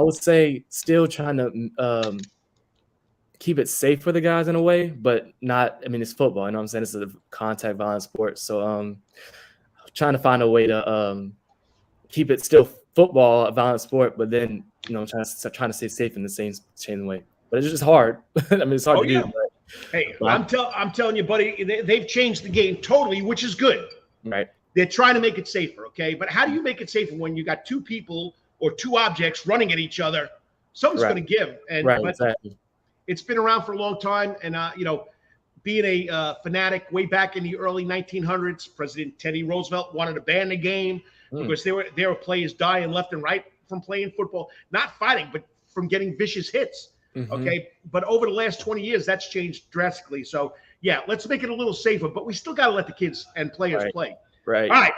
would say still trying to keep it safe for the guys in a way, but not. I mean, it's football. You know what I'm saying? It's a contact violent sport. So trying to find a way to keep it still football, a violent sport, but then trying to stay safe in the same way. But it's just hard. I mean, it's hard to do. But, hey, I'm telling you, buddy, they've changed the game totally, which is good. Right. They're trying to make it safer, okay? But how do you make it safer when you got two people or two objects running at each other? Something's going to give. And exactly. It's been around for a long time, and being a fanatic way back in the early 1900s, President Teddy Roosevelt wanted to ban the game because there were players dying left and right from playing football, not fighting, but from getting vicious hits. Mm-hmm. Okay, but over the last 20 years, that's changed drastically. So yeah, let's make it a little safer, but we still got to let the kids and players play. Right. All right.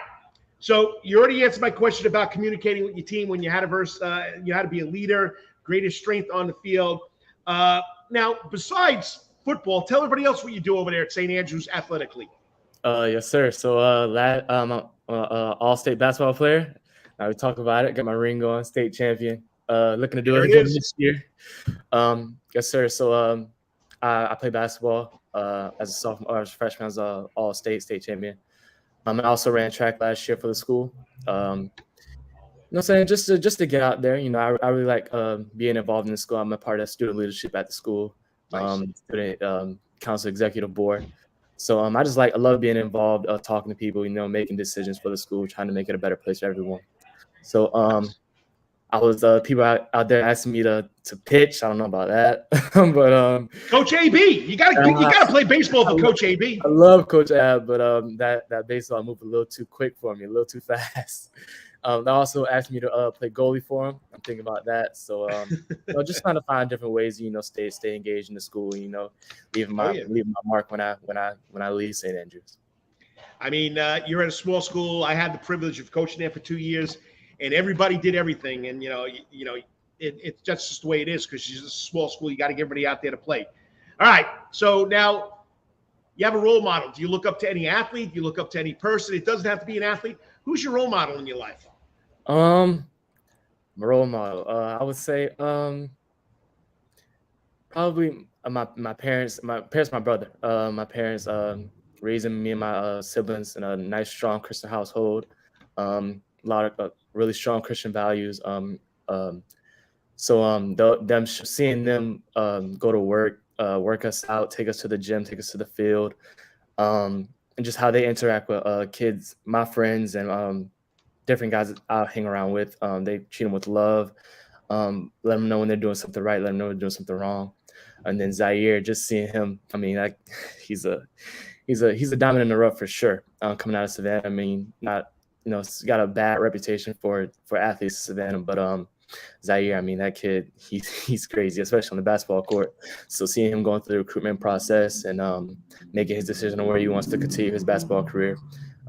So you already answered my question about communicating with your team when you had to be a leader, greatest strength on the field. Now, besides football, tell everybody else what you do over there at St. Andrews athletically. Yes, sir. So, I'm an all-state basketball player. We talk about it. Got my ring on, state champion. Looking to do it again this year. Yes, sir. So, I play basketball as a sophomore, as a freshman, as an all-state state champion. I also ran track last year for the school. You know what I'm saying? Just to get out there, I really like being involved in the school. I'm a part of student leadership at the school, student council executive board. So I love being involved, talking to people, making decisions for the school, trying to make it a better place for everyone. So I was people out there asking me to pitch. I don't know about that, but Coach AB, you gotta play baseball for Coach AB. I love Coach Ab, but that baseball moved a little too quick for me, a little too fast. They also asked me to play goalie for them. I'm thinking about that. So, just trying to find different ways, stay engaged in the school. Leaving my mark when I leave St. Andrews. I mean, you're at a small school. I had the privilege of coaching there for 2 years, and everybody did everything. And it's just the way it is because it's a small school. You got to get everybody out there to play. All right. So now you have a role model. Do you look up to any athlete? Do you look up to any person? It doesn't have to be an athlete. Who's your role model in your life? My role model. I would say probably my parents, my brother. My parents raising me and my siblings in a nice, strong Christian household. A lot of really strong Christian values. So seeing them go to work, work us out, take us to the gym, take us to the field, and just how they interact with kids, my friends, and different guys I hang around with. They treat them with love, let them know when they're doing something right, let them know when they're doing something wrong. And then Zaire, just seeing him, I mean, he's a diamond in the rough for sure. Coming out of Savannah, I mean, he's got a bad reputation for athletes in Savannah, but Zaire, I mean, that kid, he's crazy, especially on the basketball court. So seeing him going through the recruitment process and making his decision on where he wants to continue his basketball career,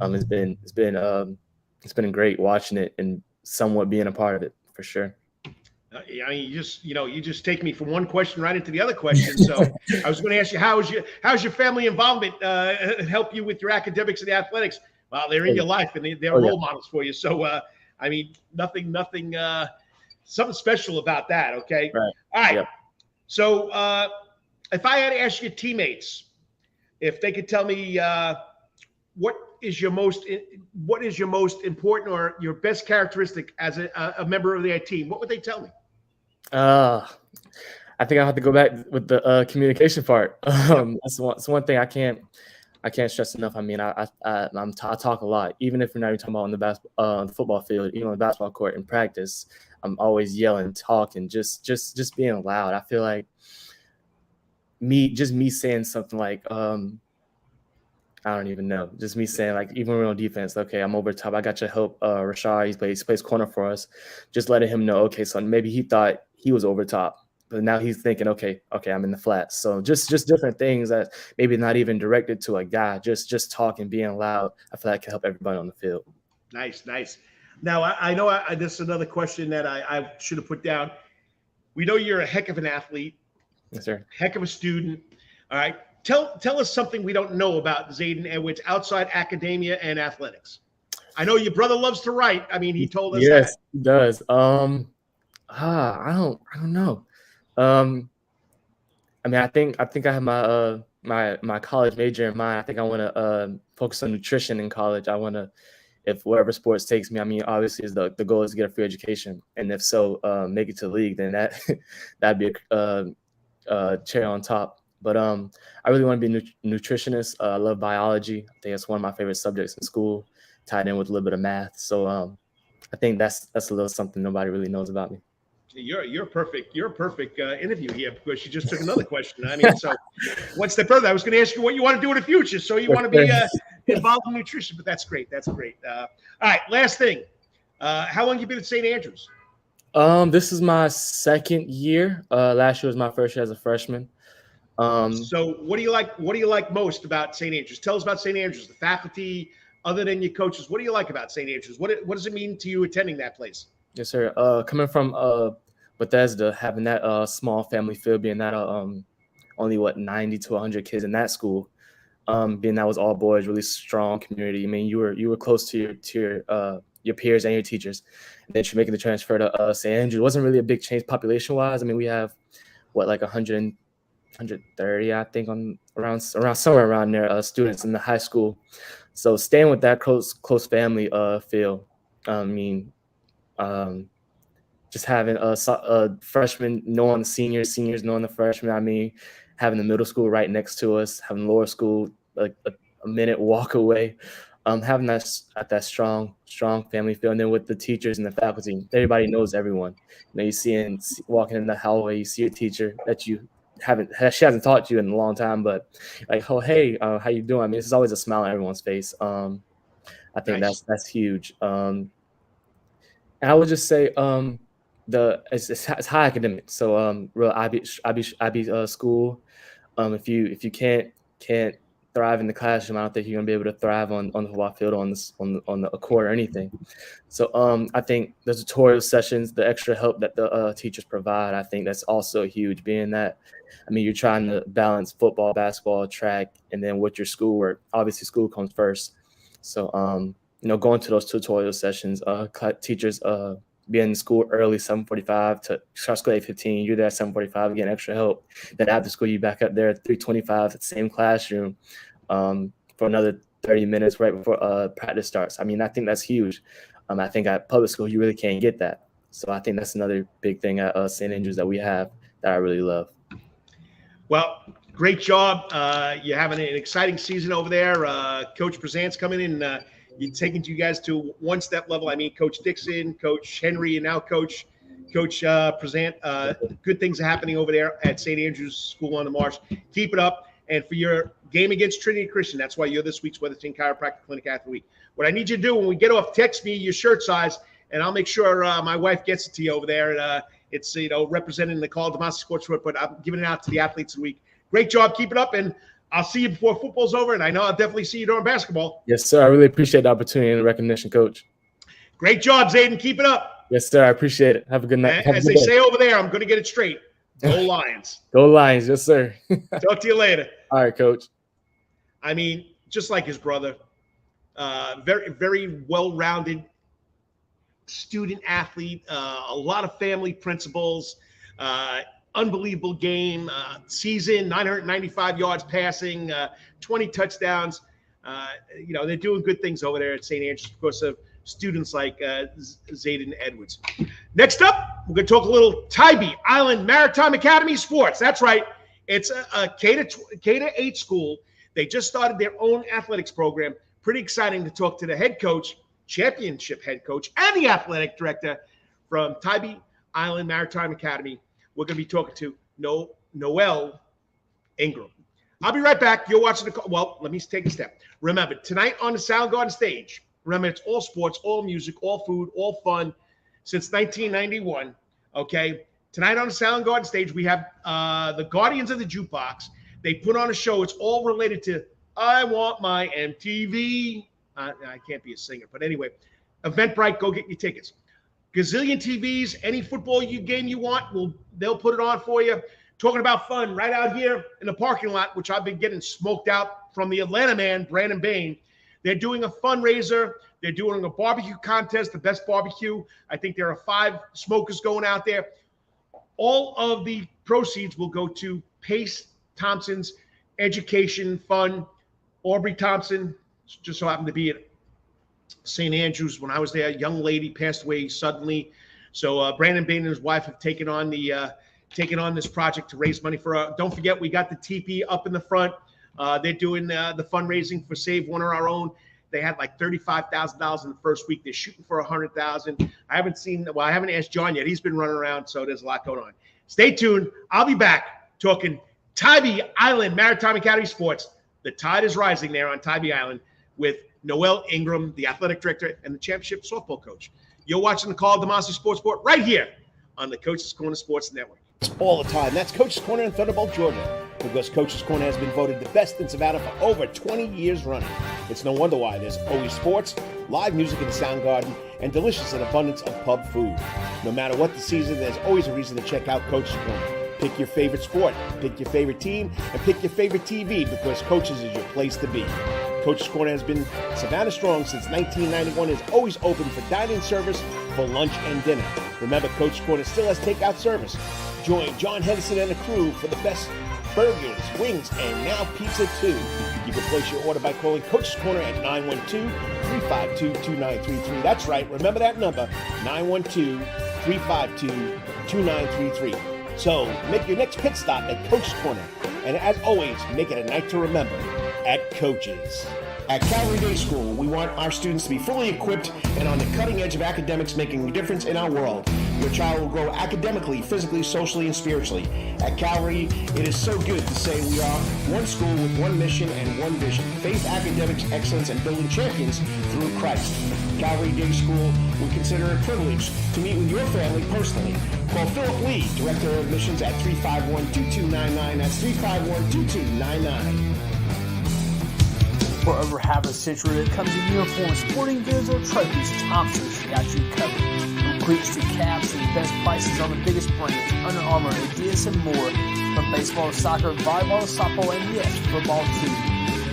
it's been great watching it and somewhat being a part of it for sure. I mean, you just take me from one question right into the other question. So I was going to ask you, how's your family involvement help you with your academics and athletics? Well, they're in your life and they're role models for you. So, I mean, nothing, something special about that. Okay. Right. All right. Yep. So if I had to ask your teammates, if they could tell me what is your most important or your best characteristic as a member of their team, what would they tell me? I think I'll have to go back with the communication part. That's one thing I can't stress enough. I mean, I talk a lot, even if we're not even talking about on the football field, even on the basketball court in practice. I'm always yelling, talking, just being loud. I feel like me saying something like, I don't even know. Just me saying, like, even when we're on defense, okay, I'm over top. I got your help. Rashad, he plays corner for us. Just letting him know, okay, so maybe he thought he was over top, but now he's thinking, okay, I'm in the flats. So just different things that maybe not even directed to a guy, just talking, being loud. I feel like can help everybody on the field. Nice. Now, I know this is another question that I should have put down. We know you're a heck of an athlete. Yes, sir. Heck of a student. All right. Tell us something we don't know about Zayden Edwards outside academia and athletics. I know your brother loves to write. I mean, he told us Yes, that. he does. I don't know. I mean, I think I have my college major in mind. I think I want to focus on nutrition in college. I want to, if wherever sports takes me. I mean, obviously, the goal is to get a free education, and if so, make it to the league. Then that'd be a cherry on top. But I really want to be a nutritionist. I love biology. I think it's one of my favorite subjects in school, tied in with a little bit of math. So I think that's a little something nobody really knows about me. You're perfect. You're a perfect interview here because you just took another question. I mean, so one step further, I was going to ask you what you want to do in the future. So you want to be involved in nutrition, but that's great. That's great. All right, last thing. How long have you been at St. Andrews? This is my second year. Last year was my first year as a freshman. So what do you like? What do you like most about St. Andrews? Tell us about St. Andrews, the faculty, other than your coaches. What do you like about St. Andrews? What does it mean to you attending that place? Yes, sir. Coming from Bethesda, having that small family feel, being that only 90 to 100 kids in that school, being that was all boys, really strong community. I mean, you were close to your peers and your teachers. And then you're making the transfer to St. Andrews. It wasn't really a big change population wise. I mean, we have like 130, I think, around somewhere around there, students in the high school. So staying with that close family feel. I mean. Just having a freshman knowing the seniors knowing the freshmen. I mean, having the middle school right next to us, having lower school like a minute walk away, having that strong family feel, and then with the teachers and the faculty, everybody knows everyone. You know, you see walking in the hallway, you see a teacher that she hasn't taught you in a long time, but like, oh hey, how you doing? I mean, it's always a smile on everyone's face. I think Nice. that's huge. And I would just say it's high academic. So real IB school. If you can't thrive in the classroom, I don't think you're gonna be able to thrive on the football field, on the court or anything. So I think the tutorial sessions, the extra help that the teachers provide, I think that's also huge. Being that, I mean, you're trying to balance football, basketball, track, and then with your schoolwork. Obviously, school comes first. So going to those tutorial sessions, teachers being in school early, 7:45 to start school at 8:15. You're there at 7:45, getting extra help. Then after school, you back up there at 3:25, same classroom, for another 30 minutes right before practice starts. I mean, I think that's huge. I think at public school, you really can't get that. So I think that's another big thing at St. Andrews that we have that I really love. Well, great job. You're having an exciting season over there. Coach Prezant's coming in. You're taking you guys to one step level. I mean, Coach Dixon, Coach Henry, and now Coach Prezant. Good things are happening over there at St. Andrews School on the Marsh. Keep it up. And for your game against Trinity Christian, that's why you're this week's Wetherington Chiropractic Clinic Athlete. What I need you to do when we get off, text me your shirt size, and I'll make sure my wife gets it to you over there. And it's representing the Karl DeMasi Sports Report, but I'm giving it out to the athletes of the week. Great job. Keep it up, and I'll see you before football's over, and I know I'll definitely see you during basketball. Yes, sir. I really appreciate the opportunity and the recognition, Coach. Great job, Zayden. Keep it up. Yes, sir. I appreciate it. Have a good night. As they say over there, I'm going to get it straight. Go Lions. Go Lions. Yes, sir. Talk to you later. All right, Coach. I mean, just like his brother, very, very well-rounded student athlete, a lot of family principles, unbelievable game, season, 995 yards passing, 20 touchdowns. They're doing good things over there at St. Andrews because of students like Zayden Edwards. Next up, we're going to talk a little Tybee Island Maritime Academy Sports. That's right. It's a K-8 school. They just started their own athletics program. Pretty exciting to talk to the head coach, championship head coach, and the athletic director from Tybee Island Maritime Academy. We're going to be talking to Noel Ingram. I'll be right back. You're watching let me take a step. Remember, tonight on the Soundgarden stage, remember, it's all sports, all music, all food, all fun since 1991, okay? Tonight on the Soundgarden stage, we have the Guardians of the Jukebox. They put on a show. It's all related to I Want My MTV. I can't be a singer, but anyway, Eventbrite, go get your tickets. gazillion TVs, any football game you want, they'll put it on for you. Talking about fun, right out here in the parking lot, which I've been getting smoked out from the Atlanta man, Brandon Bain. They're doing a fundraiser. They're doing a barbecue contest, the best barbecue. I think there are 5 smokers going out there. All of the proceeds will go to Pace Thompson's education fund. Aubrey Thompson just so happened to be at St. Andrews when I was there. A young lady passed away suddenly. So Brandon Bain and his wife have taken on this project to raise money for her. Don't forget, we got the teepee up in the front. They're doing the fundraising for Save One of Our Own. They had like $35,000 in the first week. They're shooting for $100,000. I haven't asked John yet. He's been running around, so there's a lot going on. Stay tuned. I'll be back talking Tybee Island Maritime Academy Sports. The tide is rising there on Tybee Island with Noel, Ingram, the athletic director, and the championship softball coach. You're watching the Karl DeMasi Sports Report right here on the Coach's Corner Sports Network. All the time. That's Coach's Corner in Thunderbolt, Georgia, because Coach's Corner has been voted the best in Savannah for over 20 years running. It's no wonder why there's always sports, live music in the sound garden, and delicious and abundance of pub food. No matter what the season, there's always a reason to check out Coach's Corner. Pick your favorite sport, pick your favorite team, and pick your favorite TV, because Coach's is your place to be. Coach's Corner has been Savannah strong since 1991. Is always open for dine-in service for lunch and dinner. Remember, Coach's Corner still has takeout service. Join John Henderson and the crew for the best burgers, wings, and now pizza too. You can place your order by calling Coach's Corner at 912-352-2933. That's right, remember that number, 912-352-2933. So make your next pit stop at Coach's Corner. And as always, make it a night to remember at Coach's. At Calvary Day School, we want our students to be fully equipped and on the cutting edge of academics, making a difference in our world. Your child will grow academically, physically, socially, and spiritually. At Calvary, it is so good to say we are one school with one mission and one vision: faith, academics, excellence, and building champions through Christ. Calvary Day School, we consider it a privilege to meet with your family personally. Call Philip Lee, Director of Admissions, at 351-2299. That's 351-2299. For over half a century, it comes in uniforms, sporting goods, or trophies. Thompson's got you covered. From cleats to caps and the best prices on the biggest brands: Under Armour, Adidas, and more. From baseball to soccer, volleyball to softball, and yes, football too.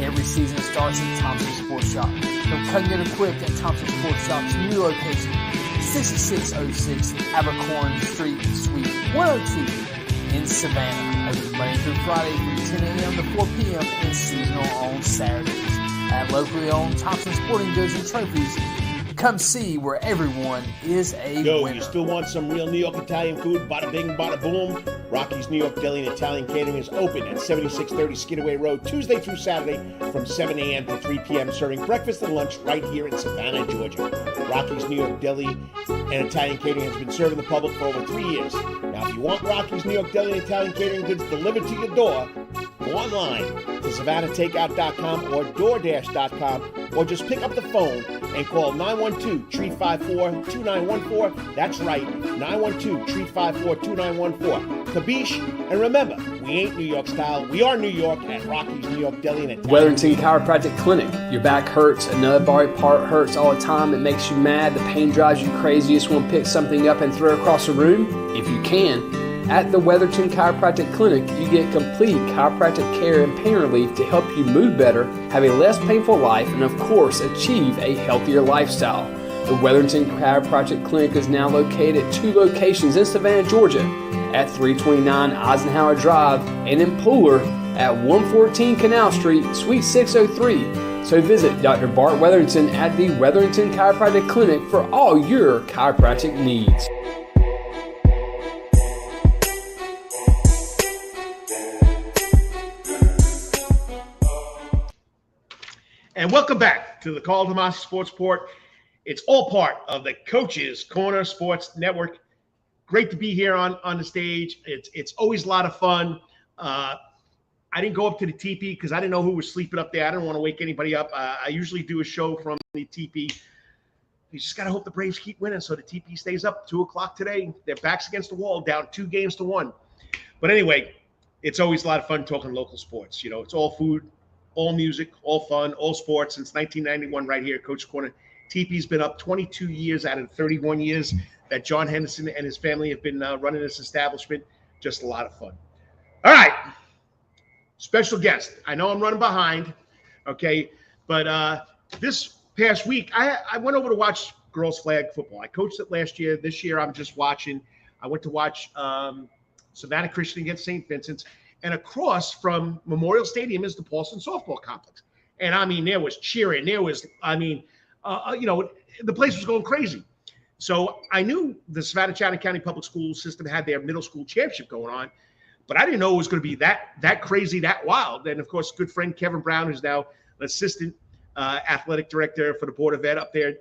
Every season starts at Thompson Sports Shop. From cutting it equipped at Thompson Sports Shop's new location, 6606 Abercorn Street, Suite 102 in Savannah. Open Monday through Friday from 10 a.m. to 4 p.m. and seasonal on Saturdays. At locally owned Thompson Sporting Goods and Trophies, come see where everyone is a winner. You still want some real New York Italian food? Bada bing, bada boom. Rocky's New York Deli and Italian Catering is open at 7630 Skidaway Road, Tuesday through Saturday from 7 a.m. to 3 p.m., serving breakfast and lunch right here in Savannah, Georgia. Rocky's New York Deli and Italian Catering has been serving the public for over 3 years. Now, if you want Rocky's New York Deli and Italian Catering goods delivered to your door, go online to SavannahTakeout.com or DoorDash.com, or just pick up the phone and call 912-354-2914. That's right, 912-354-2914. Kabish, and remember, we ain't New York style. We are New York at Rocky's New York Deli and Italian. Wetherington Chiropractic Clinic. Your back hurts, another body part hurts all the time. It makes you mad. The pain drives you crazy. You just want to pick something up and throw it across the room. If you can, at the Wetherington Chiropractic Clinic, you get complete chiropractic care and pain relief to help you move better, have a less painful life, and of course, achieve a healthier lifestyle. The Wetherington Chiropractic Clinic is now located at 2 locations in Savannah, Georgia, at 329 Eisenhower Drive and in Pooler at 114 Canal Street, Suite 603. So visit Dr. Bart Wetherington at the Wetherington Chiropractic Clinic for all your chiropractic needs. And welcome back to the Karl DeMasi Sports Report. It's all part of the Coach's Corner Sports Network. Great to be here on the stage. It's always a lot of fun. I didn't go up to the teepee because I didn't know who was sleeping up there. I didn't want to wake anybody up. I usually do a show from the teepee. You just got to hope the Braves keep winning so the teepee stays up. 2 o'clock today. Their backs against the wall, down 2-1. But anyway, it's always a lot of fun talking local sports. You know, it's all food, all music, all fun, all sports since 1991 right here at Coach's Corner. Teepee's been up 22 years out of 31 years that John Henderson and his family have been running this establishment. Just a lot of fun. All right. Special guest. I know I'm running behind, okay? But this past week, I went over to watch girls flag football. I coached it last year. This year, I'm just watching. I went to watch Savannah Christian against St. Vincent's. And across from Memorial Stadium is the Paulson Softball Complex. And, I mean, there was cheering. There was, the place was going crazy. So I knew the Savannah County Public School System had their middle school championship going on, but I didn't know it was going to be that crazy, that wild. And, of course, good friend Kevin Brown, who's now an assistant athletic director for the Board of Ed up there,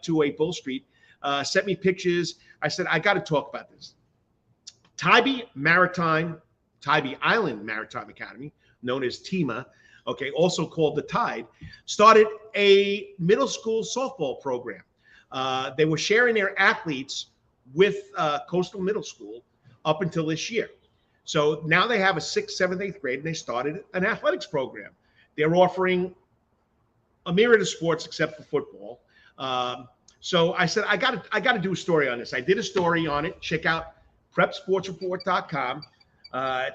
208 Bull Street, sent me pictures. I said, I got to talk about this. Tybee Island Maritime Academy, known as TEMA, okay, also called the Tide, started a middle school softball program. They were sharing their athletes with Coastal Middle School up until this year. So now they have a 6th, 7th, 8th grade, and they started an athletics program. They're offering a myriad of sports except for football. So I said, I got to do a story on this. I did a story on it. Check out prepsportsreport.com.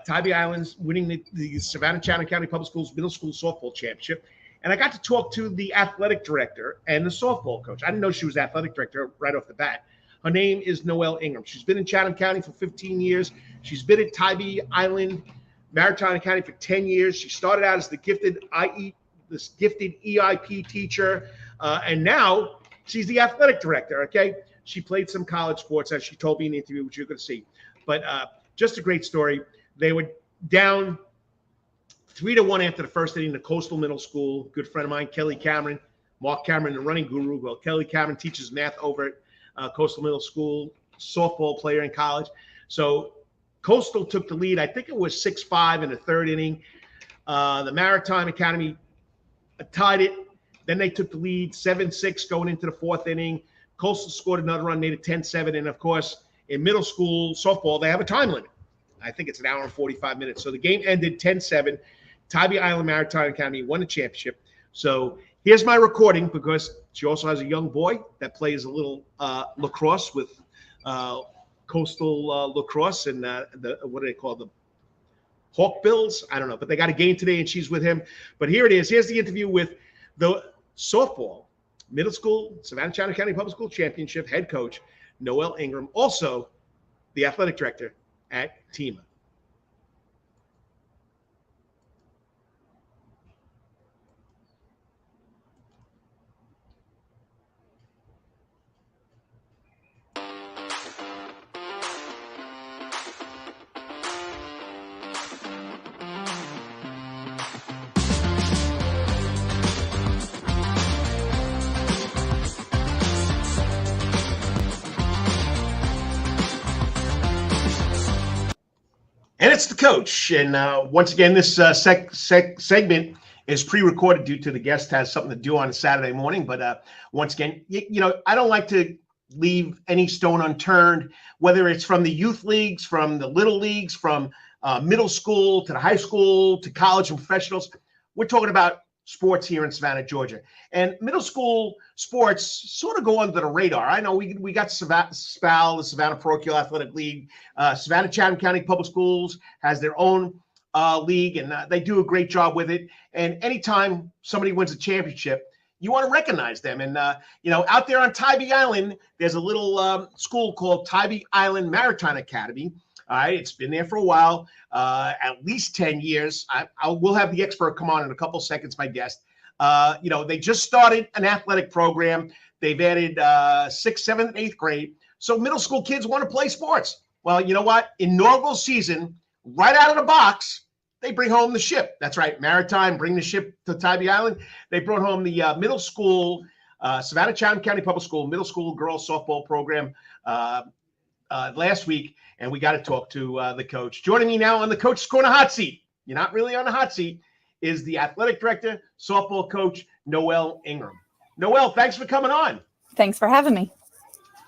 Tybee Island's winning the Savannah County Public Schools Middle School Softball Championship. And I got to talk to the athletic director and the softball coach. I didn't know she was athletic director right off the bat. Her name is Noel Ingram. She's been in Chatham County for 15 years. She's been at Tybee Island Maritime County for 10 years. She started out as the gifted EIP teacher, and now she's the athletic director, okay? She played some college sports, as she told me in the interview, which you're going to see. But just a great story. They were down 3-1 after the first inning to Coastal Middle School. Good friend of mine, Kelly Cameron, Mark Cameron, the running guru. Well, Kelly Cameron teaches math over at Coastal Middle School, softball player in college. So Coastal took the lead. I think it was 6-5 in the third inning. The Maritime Academy tied it. Then they took the lead 7-6 going into the fourth inning. Coastal scored another run, made it 10-7. And, of course, in middle school softball, they have a time limit. I think it's an hour and 45 minutes. So the game ended 10-7. Tybee Island Maritime Academy won the championship. So here's my recording, because she also has a young boy that plays a little lacrosse with Coastal Lacrosse and what do they call them? Hawkbills? I don't know. But they got a game today, and she's with him. But here it is. Here's the interview with the softball middle school Savannah County Public School Championship head coach, Noel Ingram, also the athletic director at TEMA. And it's the coach. And once again, this segment is pre-recorded due to the guest has something to do on a Saturday morning. But once again, I don't like to leave any stone unturned, whether it's from the youth leagues, from the little leagues, from middle school to the high school to college and professionals. We're talking about sports here in Savannah, Georgia. And middle school sports sort of go under the radar. I know we got SPAL, the Savannah Parochial Athletic League. Savannah Chatham County Public Schools has their own league, and they do a great job with it. And anytime somebody wins a championship, you want to recognize them. And, out there on Tybee Island, there's a little school called Tybee Island Maritime Academy. All right, it's been there for a while, at least 10 years. We'll have the expert come on in a couple seconds, my guest. They just started an athletic program. They've added 6th, 7th, 8th grade. So middle school kids want to play sports. Well, you know what? Inaugural season, right out of the box, they bring home the ship. That's right, Maritime, bring the ship to Tybee Island. They brought home the middle school, Savannah Chatham County Public School, middle school girls softball program last week. And we got to talk to the coach. Joining me now on the Coach's Corner hot seat, you're not really on the hot seat, is the athletic director, softball coach, Noel Ingram. Noel, thanks for coming on. Thanks for having me.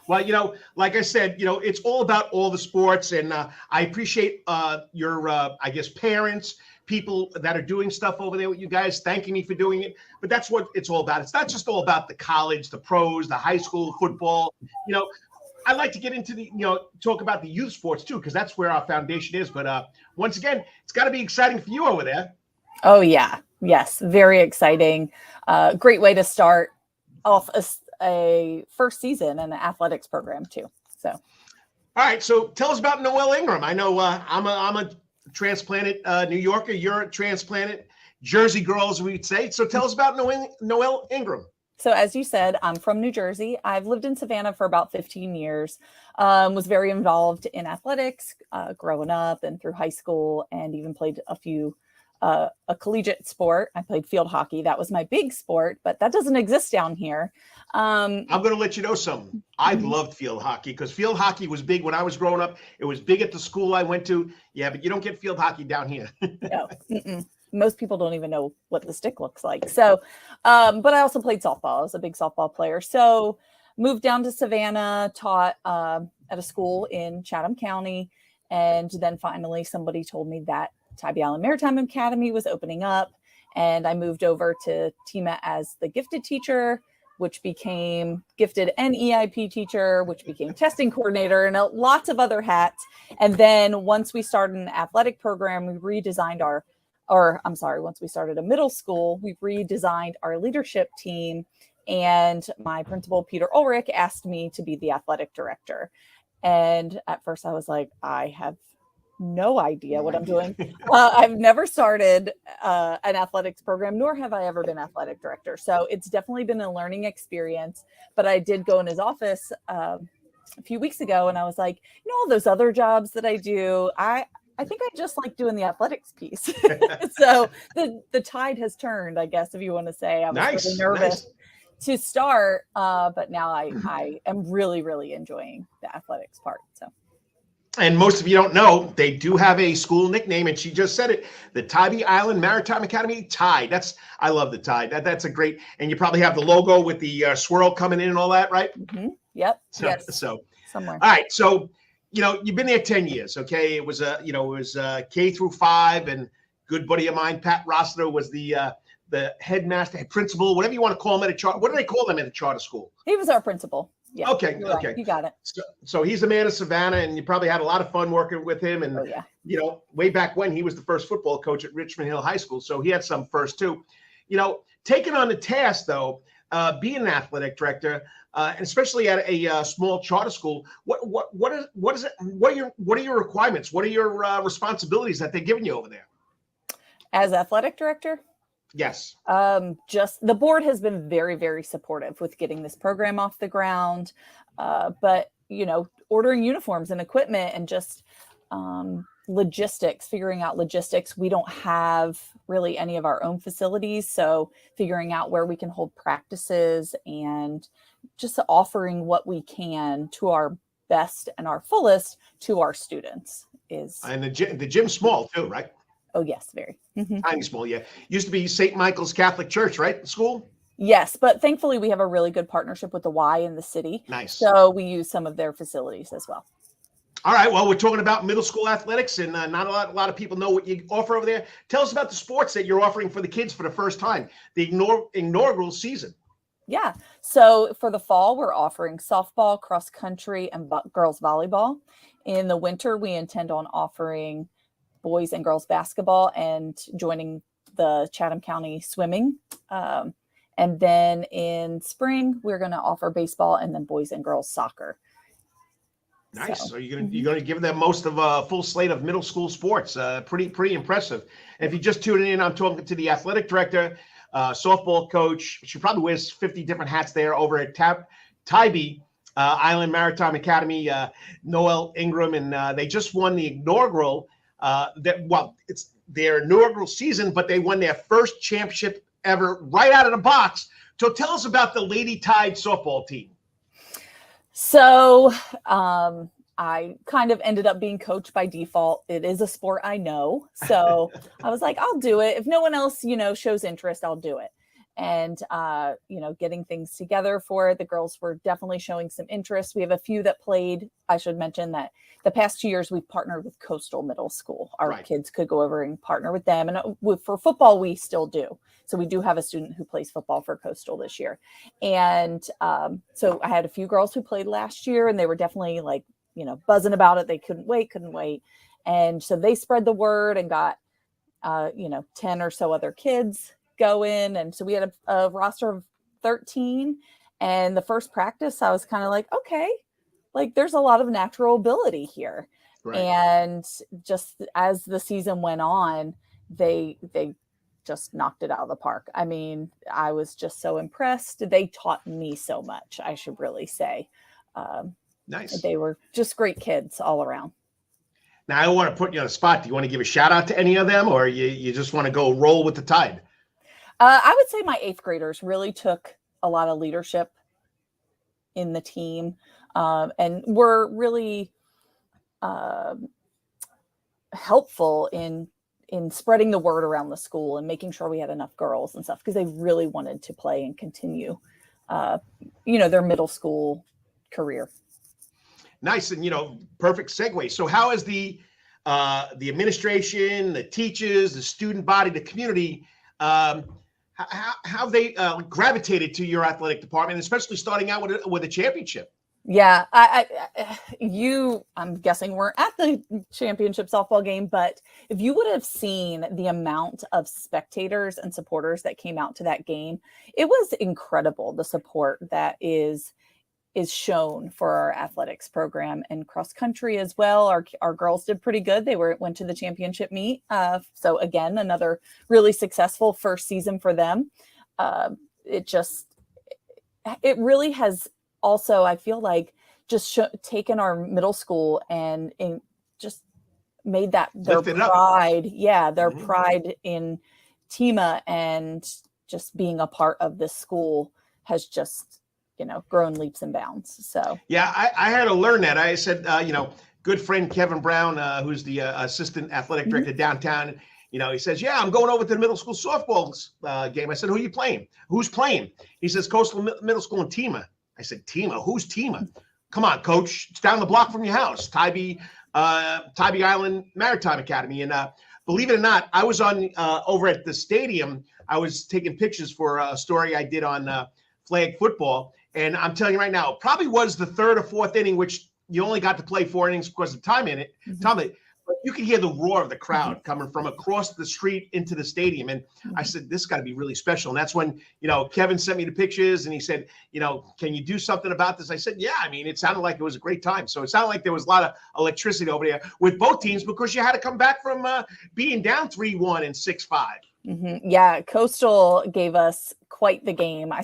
Well, like I said, it's all about all the sports. And I appreciate your, parents, people that are doing stuff over there with you guys, thanking me for doing it. But that's what it's all about. It's not just all about the college, the pros, the high school football. I'd like to get into talk about the youth sports too, because that's where our foundation is. But once again, it's got to be exciting for you over there. Oh yeah. Yes. Very exciting. Great way to start off a first season in the athletics program too. So. All right. So tell us about Noel Ingram. I know I'm a transplanted New Yorker. You're a transplanted Jersey girl, as we'd say. So tell us about Noel Ingram. So as you said, I'm from New Jersey. I've lived in Savannah for about 15 years, was very involved in athletics growing up and through high school, and even played a collegiate sport. I played field hockey. That was my big sport, but that doesn't exist down here. I'm going to let you know something. I loved field hockey because field hockey was big when I was growing up. It was big at the school I went to. Yeah, but you don't get field hockey down here. No. Most people don't even know what the stick looks like. So, but I also played softball. I was a big softball player. So moved down to Savannah, taught at a school in Chatham County. And then finally somebody told me that Tybee Maritime Academy was opening up. And I moved over to TMA as the gifted teacher, which became gifted and EIP teacher, which became testing coordinator, and lots of other hats. And then once we started an athletic program, we redesigned once we started a middle school, we redesigned our leadership team, and my principal, Peter Ulrich, asked me to be the athletic director. And at first I was like, I have no idea what I'm doing. I've never started an athletics program, nor have I ever been athletic director. So it's definitely been a learning experience, but I did go in his office a few weeks ago, and I was like, all those other jobs that I do, I think I just like doing the athletics piece. So the tide has turned, I guess, if you want to say. I was really nervous to start, but now I am really, really enjoying the athletics part. So. And most of you don't know, they do have a school nickname, and she just said it, the Tybee Island Maritime Academy, Tide. I love the Tide. That's a great, and you probably have the logo with the swirl coming in and all that, right? Mm-hmm. Yep. So somewhere. All right. So, you've been there 10 years. Okay. It was K through 5, and good buddy of mine, Pat Rossiter, was the headmaster, principal, whatever you want to call him at a charter. What do they call them at a charter school? He was our principal. Yeah. Okay. Okay. Right. You got it. So he's a man of Savannah, and you probably had a lot of fun working with him. And, way back when, he was the first football coach at Richmond Hill High School. So he had some first too. Taking on the task, though, being an athletic director, and especially at a small charter school, what are your requirements? What are your responsibilities that they're giving you over there? As athletic director? Yes. Just the board has been very, very supportive with getting this program off the ground. But, ordering uniforms and equipment and just figuring out logistics. We don't have really any of our own facilities. So figuring out where we can hold practices and just offering what we can to our best and our fullest to our students is. And the gym's small too, right? Oh, yes, very. Mm-hmm. Tiny small, yeah. Used to be St. Michael's Catholic Church, right? The school? Yes, but thankfully we have a really good partnership with the Y in the city. Nice. So we use some of their facilities as well. All right. Well, we're talking about middle school athletics, and not a lot of people know what you offer over there. Tell us about the sports that you're offering for the kids for the first time, the inaugural season. Yeah. So for the fall, we're offering softball, cross country, and girls volleyball. In the winter, we intend on offering boys and girls basketball and joining the Chatham County swimming. And then in spring, we're going to offer baseball and then boys and girls soccer. Nice. So you're going to give them most of a full slate of middle school sports. Pretty impressive. And if you're just tuning in, I'm talking to the athletic director, softball coach. She probably wears 50 different hats there over at Tybee Island Maritime Academy, Noel Ingram, and they just won the inaugural. It's their inaugural season, but they won their first championship ever right out of the box. So tell us about the Lady Tide softball team. So I kind of ended up being coached by default. It is a sport I know. So I was like, I'll do it. If no one else, shows interest, I'll do it. and, getting things together for it. The girls were definitely showing some interest. We have a few that played. I should mention that the past 2 years we've partnered with Coastal Middle School. Our kids could go over and partner with them. And for football, we still do. So we do have a student who plays football for Coastal this year. And so I had a few girls who played last year, and they were definitely buzzing about it. They couldn't wait. And so they spread the word and got, 10 or so other kids go in. And so we had a roster of 13. And the first practice, I was kind of like, okay, there's a lot of natural ability here. Right. And just as the season went on, they just knocked it out of the park. I mean, I was just so impressed. They taught me so much, I should really say. Nice. They were just great kids all around. Now, I don't want to put you on the spot. Do you want to give a shout out to any of them, or you just want to go roll with the tide? I would say my 8th graders really took a lot of leadership in the team, and were really helpful in spreading the word around the school and making sure we had enough girls and stuff, because they really wanted to play and continue, their middle school career. Nice. And, perfect segue. So how is the administration, the teachers, the student body, the community, how they gravitated to your athletic department, especially starting out with a championship? Yeah, I'm guessing weren't at the championship softball game, but if you would have seen the amount of spectators and supporters that came out to that game, it was incredible. The support that is shown for our athletics program and cross country as well. Our girls did pretty good. They went to the championship meet. So again, another really successful first season for them. It really has also, I feel like, just taken our middle school and just made that their pride. Yeah, their pride in TEMA and just being a part of this school has just grown leaps and bounds. So yeah, I had to learn that. I said, good friend Kevin Brown, who's the assistant athletic director downtown. He says, yeah, I'm going over to the middle school softball game. I said, who are you playing? Who's playing? He says, Coastal Middle School and TEMA. I said, TEMA? Who's TEMA? Come on, coach. It's down the block from your house. Tybee Island Maritime Academy. And believe it or not, I was on over at the stadium. I was taking pictures for a story I did on flag football. And I'm telling you right now, it probably was the 3rd or 4th inning, which you only got to play 4 innings because of time in it. But you could hear the roar of the crowd coming from across the street into the stadium. And I said, this got to be really special. And that's when, Kevin sent me the pictures and he said, can you do something about this? I said, yeah, I mean, it sounded like it was a great time. So it sounded like there was a lot of electricity over there with both teams because you had to come back from being down 3-1 and 6-5. Yeah, Coastal gave us quite the game. I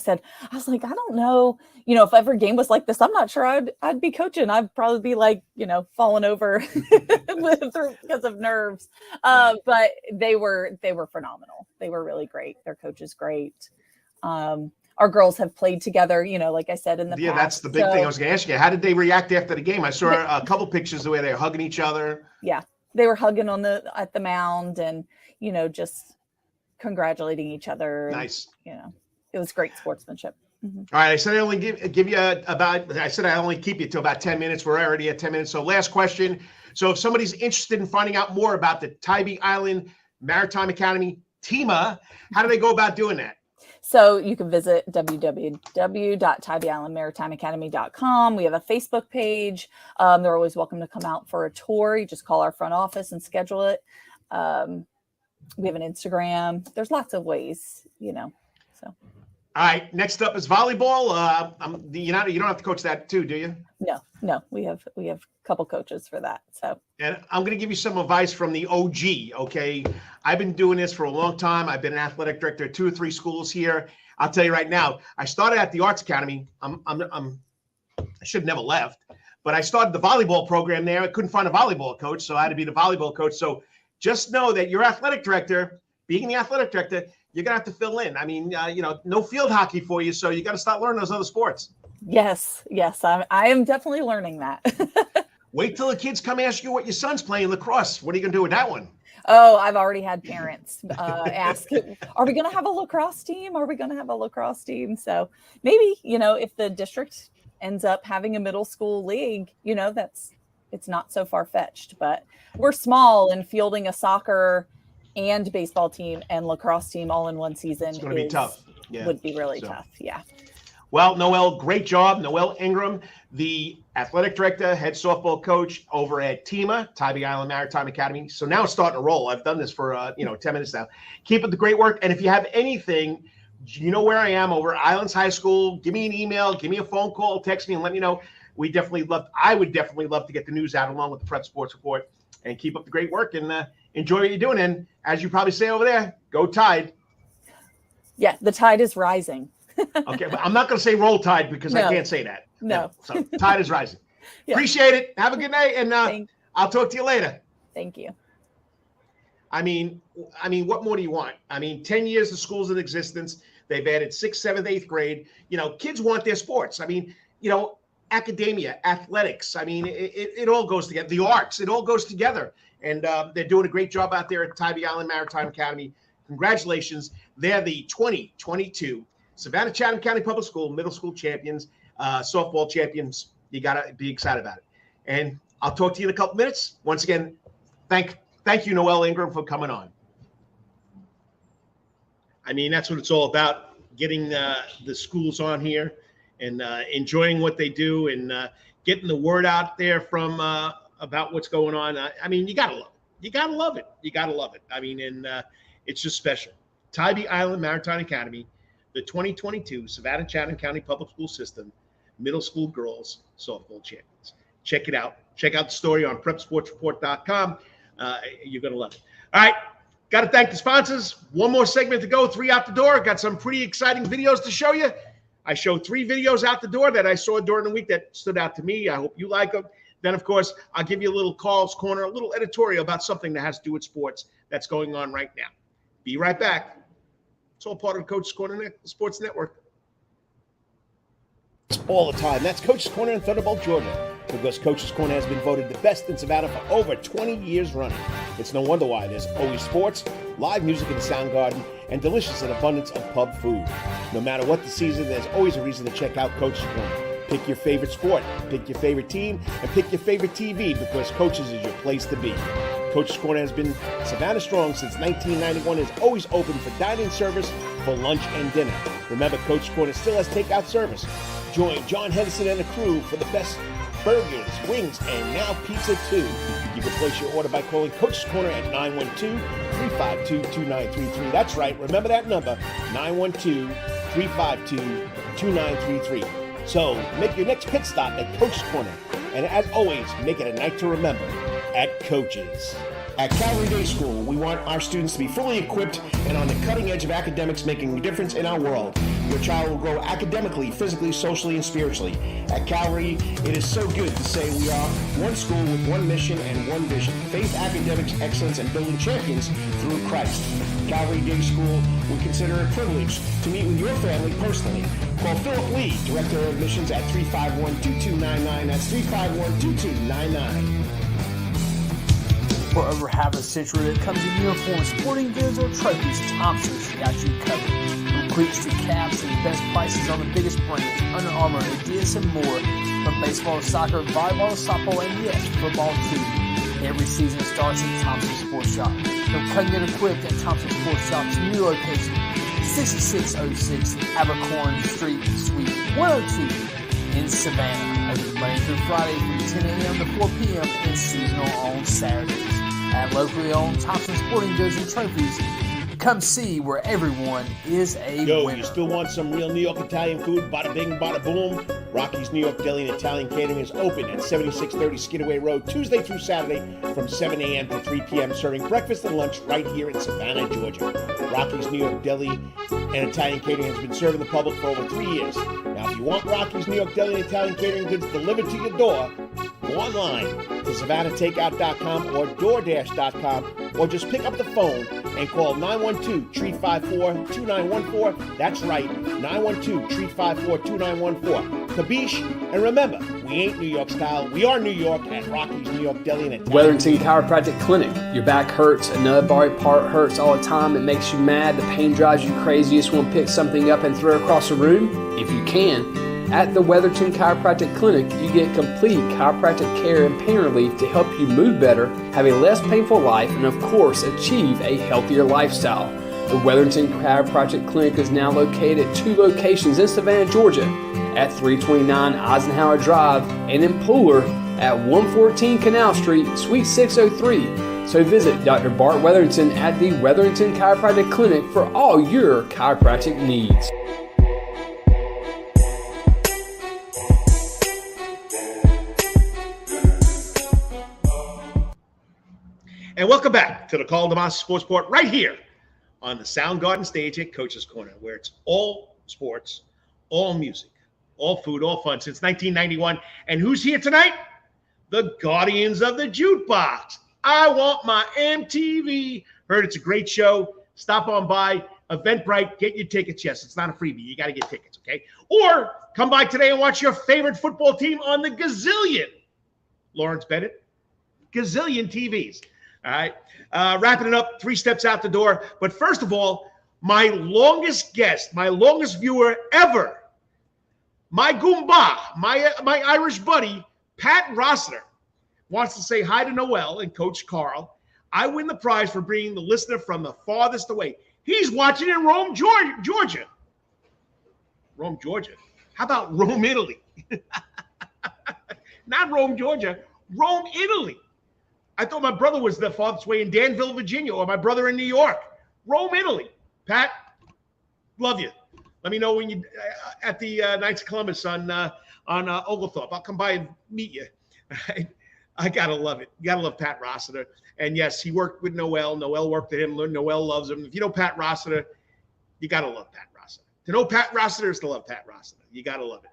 was like, I don't know, if every game was like this, I'm not sure I'd be coaching. I'd probably be falling over because of nerves. But they were phenomenal. They were really great. Their coach is great. Our girls have played together, like I said in the past. Yeah, that's the big thing I was going to ask you. How did they react after the game? I saw a couple pictures the way they were hugging each other. Yeah, they were hugging at the mound and just congratulating each other. Nice. It was great sportsmanship. All right. I said I only give you I only keep you to about 10 minutes. We're already at 10 minutes. So last question. So if somebody's interested in finding out more about the Tybee Island Maritime Academy, TEMA, how do they go about doing that? So you can visit www.tybeeislandmaritimeacademy.com. We have a Facebook page. They're always welcome to come out for a tour. You just call our front office and schedule it. We have an Instagram. There's lots of ways, so. All right. Next up is volleyball. You don't have to coach that too, do you? No. We have a couple coaches for that. So. And I'm going to give you some advice from the OG. Okay. I've been doing this for a long time. I've been an athletic director at 2 or 3 schools here. I'll tell you right now, I started at the Arts Academy. I should have never left, but I started the volleyball program there. I couldn't find a volleyball coach, so I had to be the volleyball coach. So just know that your athletic director, being the athletic director, you're going to have to fill in. I mean, no field hockey for you. So you got to start learning those other sports. Yes. I am definitely learning that. Wait till the kids come ask you what your son's playing lacrosse. What are you going to do with that one? Oh, I've already had parents ask, are we going to have a lacrosse team? Are we going to have a lacrosse team? So maybe, if the district ends up having a middle school league, it's not so far-fetched. But we're small, and fielding a soccer and baseball team and lacrosse team all in one season It's going to be tough. Yeah. Would be really tough. Yeah. Well, Noel, great job. Noel Ingram, the athletic director, head softball coach over at TIMA, Tybee Island Maritime Academy. So now it's starting to roll. I've done this for, 10 minutes now. Keep up the great work. And if you have anything, you know where I am over at Islands High School. Give me an email, give me a phone call, text me, and let me know. I would definitely love to get the news out along with the Prep Sports Report. And keep up the great work and enjoy what you're doing. And as you probably say over there, go Tide. Yeah, the tide is rising. Okay, but I'm not going to say roll Tide because I can't say that. No. So Tide is rising. Yeah. Appreciate it. Have a good night, and I'll talk to you later. Thank you. I mean, what more do you want? 10 years of school's in existence. They've added 6th, 7th, 8th grade. Kids want their sports. Academia, athletics. It all goes together. The arts, it all goes together. And they're doing a great job out there at Tybee Island Maritime Academy. Congratulations. They're the 2022 Savannah Chatham County Public School middle school champions, softball champions. You got to be excited about it. And I'll talk to you in a couple minutes. Once again, thank you, Noel Ingram, for coming on. That's what it's all about, getting the schools on here and enjoying what they do and getting the word out there from about what's going on. You got to love it. You got to love it. You got to love it. It's just special. Tybee Island Maritime Academy, the 2022 Savannah Chatham County Public School System middle school girls softball champions. Check it out. Check out the story on prepsportsreport.com. You're going to love it. All right. Got to thank the sponsors. One more segment to go, 3 out the door. Got some pretty exciting videos to show you. I showed 3 videos out the door that I saw during the week that stood out to me. I hope you like them. Then, of course, I'll give you a little Carl's Corner, a little editorial about something that has to do with sports that's going on right now. Be right back. It's all part of Coach's Corner Sports Network. All the time. That's Coach's Corner in Thunderbolt, Georgia, because Coach's Corner has been voted the best in Savannah for over 20 years running. It's no wonder why there's always sports, live music in the sound garden, and delicious and abundance of pub food. No matter what the season, there's always a reason to check out Coach's Corner. Pick your favorite sport, pick your favorite team, and pick your favorite TV, because Coach's is your place to be. Coach's Corner has been Savannah strong since 1991 and is always open for dine-in service for lunch and dinner. Remember, Coach's Corner still has takeout service. Join John Henderson and the crew for the best burgers, wings, and now pizza too. You can place your order by calling Coach's Corner at 912-352-2933. That's right, remember that number, 912-352-2933. So make your next pit stop at Coach's Corner. And as always, make it a night to remember at Coach's. At Calvary Day School, we want our students to be fully equipped and on the cutting edge of academics, making a difference in our world. Your child will grow academically, physically, socially, and spiritually. At Calvary, it is so good to say we are one school with one mission and one vision: faith, academics, excellence, and building champions through Christ. Calvary Day School, we consider it a privilege to meet with your family personally. Call Philip Lee, Director of Admissions, at 351-2299. That's 351-2299. For over half a century, when it comes to uniforms, sporting goods, or trophies, Thompson's got you covered. From cleats to caps and the best prices on the biggest brands, Under Armour, Adidas, and more. From baseball to soccer, volleyball to softball, and yes, football too. Every season starts at Thompson Sports Shop. From cutting and equipped at Thompson Sports Shop's new location, 6606 Abercorn Street, Suite 102 in Savannah. Open Monday through Friday from 10 a.m. to 4 p.m. and seasonal on Saturdays. At locally owned Thompson Sporting Goods and Trophies, come see where everyone is a winner. You still want some real New York Italian food? Bada bing, bada boom. Rocky's New York Deli and Italian Catering is open at 7630 Skidaway Road, Tuesday through Saturday from 7 a.m. to 3 p.m., serving breakfast and lunch right here in Savannah, Georgia. Rocky's New York Deli and Italian Catering has been serving the public for over 3 years. Now, if you want Rocky's New York Deli and Italian Catering goods delivered to your door, go online to SavannahTakeout.com or DoorDash.com, or just pick up the phone and call 912-354-2914. That's right, 912-354-2914. Kabish, and remember, we ain't New York style. We are New York at Rocky's New York Deli and Italian. Wetherington Chiropractic Clinic. Your back hurts, another body part hurts all the time. It makes you mad. The pain drives you crazy. You just want to pick something up and throw it across the room. If you can, at the Wetherington Chiropractic Clinic, you get complete chiropractic care and pain relief to help you move better, have a less painful life, and of course, achieve a healthier lifestyle. The Wetherington Chiropractic Clinic is now located at 2 locations in Savannah, Georgia, at 329 Eisenhower Drive and in Pooler at 114 Canal Street, Suite 603. So visit Dr. Bart Wetherington at the Wetherington Chiropractic Clinic for all your chiropractic needs. And welcome back to the Karl DeMasi Sports Report right here on the Soundgarden stage at Coach's Corner, where it's all sports, all music, all food, all fun since 1991. And who's here tonight? The Guardians of the Jukebox. I want my MTV. Heard it's a great show. Stop on by Eventbrite. Get your tickets. Yes, it's not a freebie. You got to get tickets, okay? Or come by today and watch your favorite football team on the Gazillion. Lawrence Bennett, Gazillion TVs. All right. Wrapping it up, 3 steps out the door. But first of all, my longest guest, my longest viewer ever, my Goomba, my Irish buddy, Pat Rossiter, wants to say hi to Noel and Coach Karl. I win the prize for bringing the listener from the farthest away. He's watching in Rome, Georgia. Rome, Georgia. How about Rome, Italy? Not Rome, Georgia. Rome, Italy. I thought my brother was the farthest way in Danville, Virginia, or my brother in New York. Rome, Italy. Pat, love you. Let me know when you at the Knights of Columbus on Oglethorpe. I'll come by and meet you. I gotta love it. You gotta love Pat Rossiter. And yes, he worked with Noel. Noel worked with him. Noel loves him. If you know Pat Rossiter, you gotta love Pat Rossiter. To know Pat Rossiter is to love Pat Rossiter. You gotta love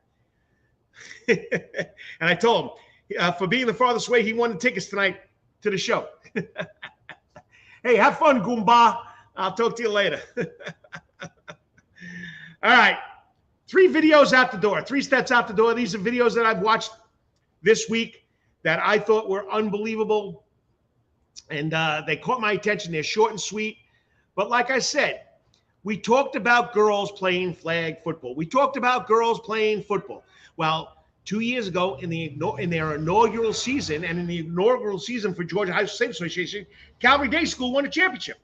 it. And I told him for being the farthest way, he won the tickets tonight to the show. Hey, have fun, Goomba. I'll talk to you later. All right. 3 videos out the door, 3 steps out the door. These are videos that I've watched this week that I thought were unbelievable. And they caught my attention. They're short and sweet. But like I said, we talked about girls playing flag football. We talked about girls playing football. Well, 2 years ago in their inaugural season and in the inaugural season for Georgia High School Safety Association, Calvary Day School won a championship.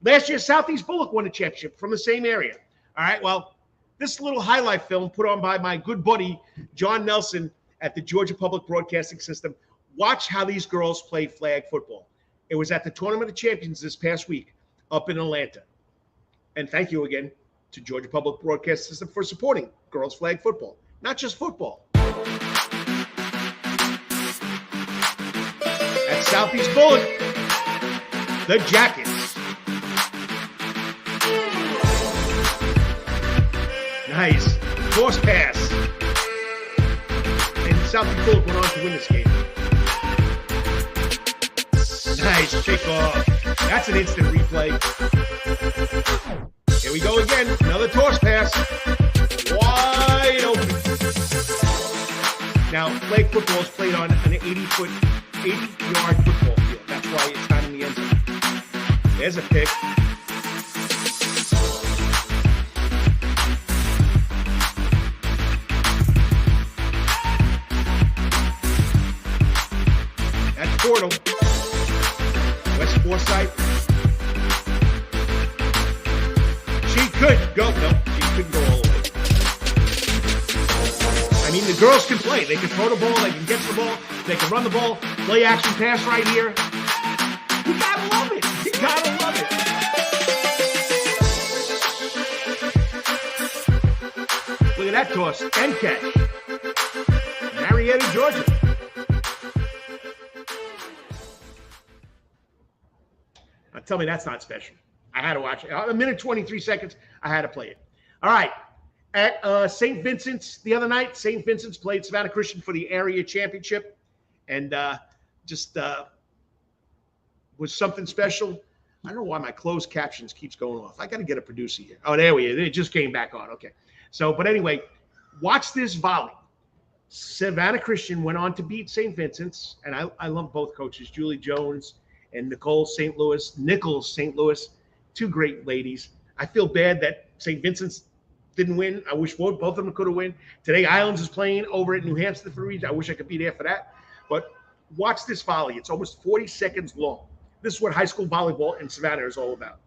Last year, Southeast Bullock won a championship from the same area. All right, well, this little highlight film put on by my good buddy, John Nelson at the Georgia Public Broadcasting System. Watch how these girls play flag football. It was at the Tournament of Champions this past week up in Atlanta. And thank you again to Georgia Public Broadcasting System for supporting girls flag football, not just football. At Southeast Bullock, the Jackets. Nice. Force pass. And Southeast Bullock went on to win this game. Nice kickoff. That's an instant replay. Here we go again. Another toss pass. Wide open. Now, flag football is played on an 80-yard football field. That's why it's not in the end zone. There's a pick. That's Portal. West Forsyth. She could go. No, she couldn't go all the way. I mean, the girls can play. They can throw the ball. They can get the ball. They can run the ball. Play action pass right here. You gotta love it. You gotta love it. Look at that toss and catch. Marietta, Georgia. Now tell me that's not special. I had to watch it. A minute, 23 seconds. I had to play it. All right. At St. Vincent's the other night, St. Vincent's played Savannah Christian for the area championship, and just was something special. I don't know why my closed captions keeps going off. I got to get a producer here. Oh, there we are. It just came back on. Okay. So, but anyway, watch this volley. Savannah Christian went on to beat St. Vincent's, and I love both coaches, Julie Jones and Nichols St. Louis, two great ladies. I feel bad that St. Vincent's didn't win. I wish both of them could have won. Today, Islands is playing over at New Hampshire for region. I wish I could be there for that. But watch this volley. It's almost 40 seconds long. This is what high school volleyball in Savannah is all about.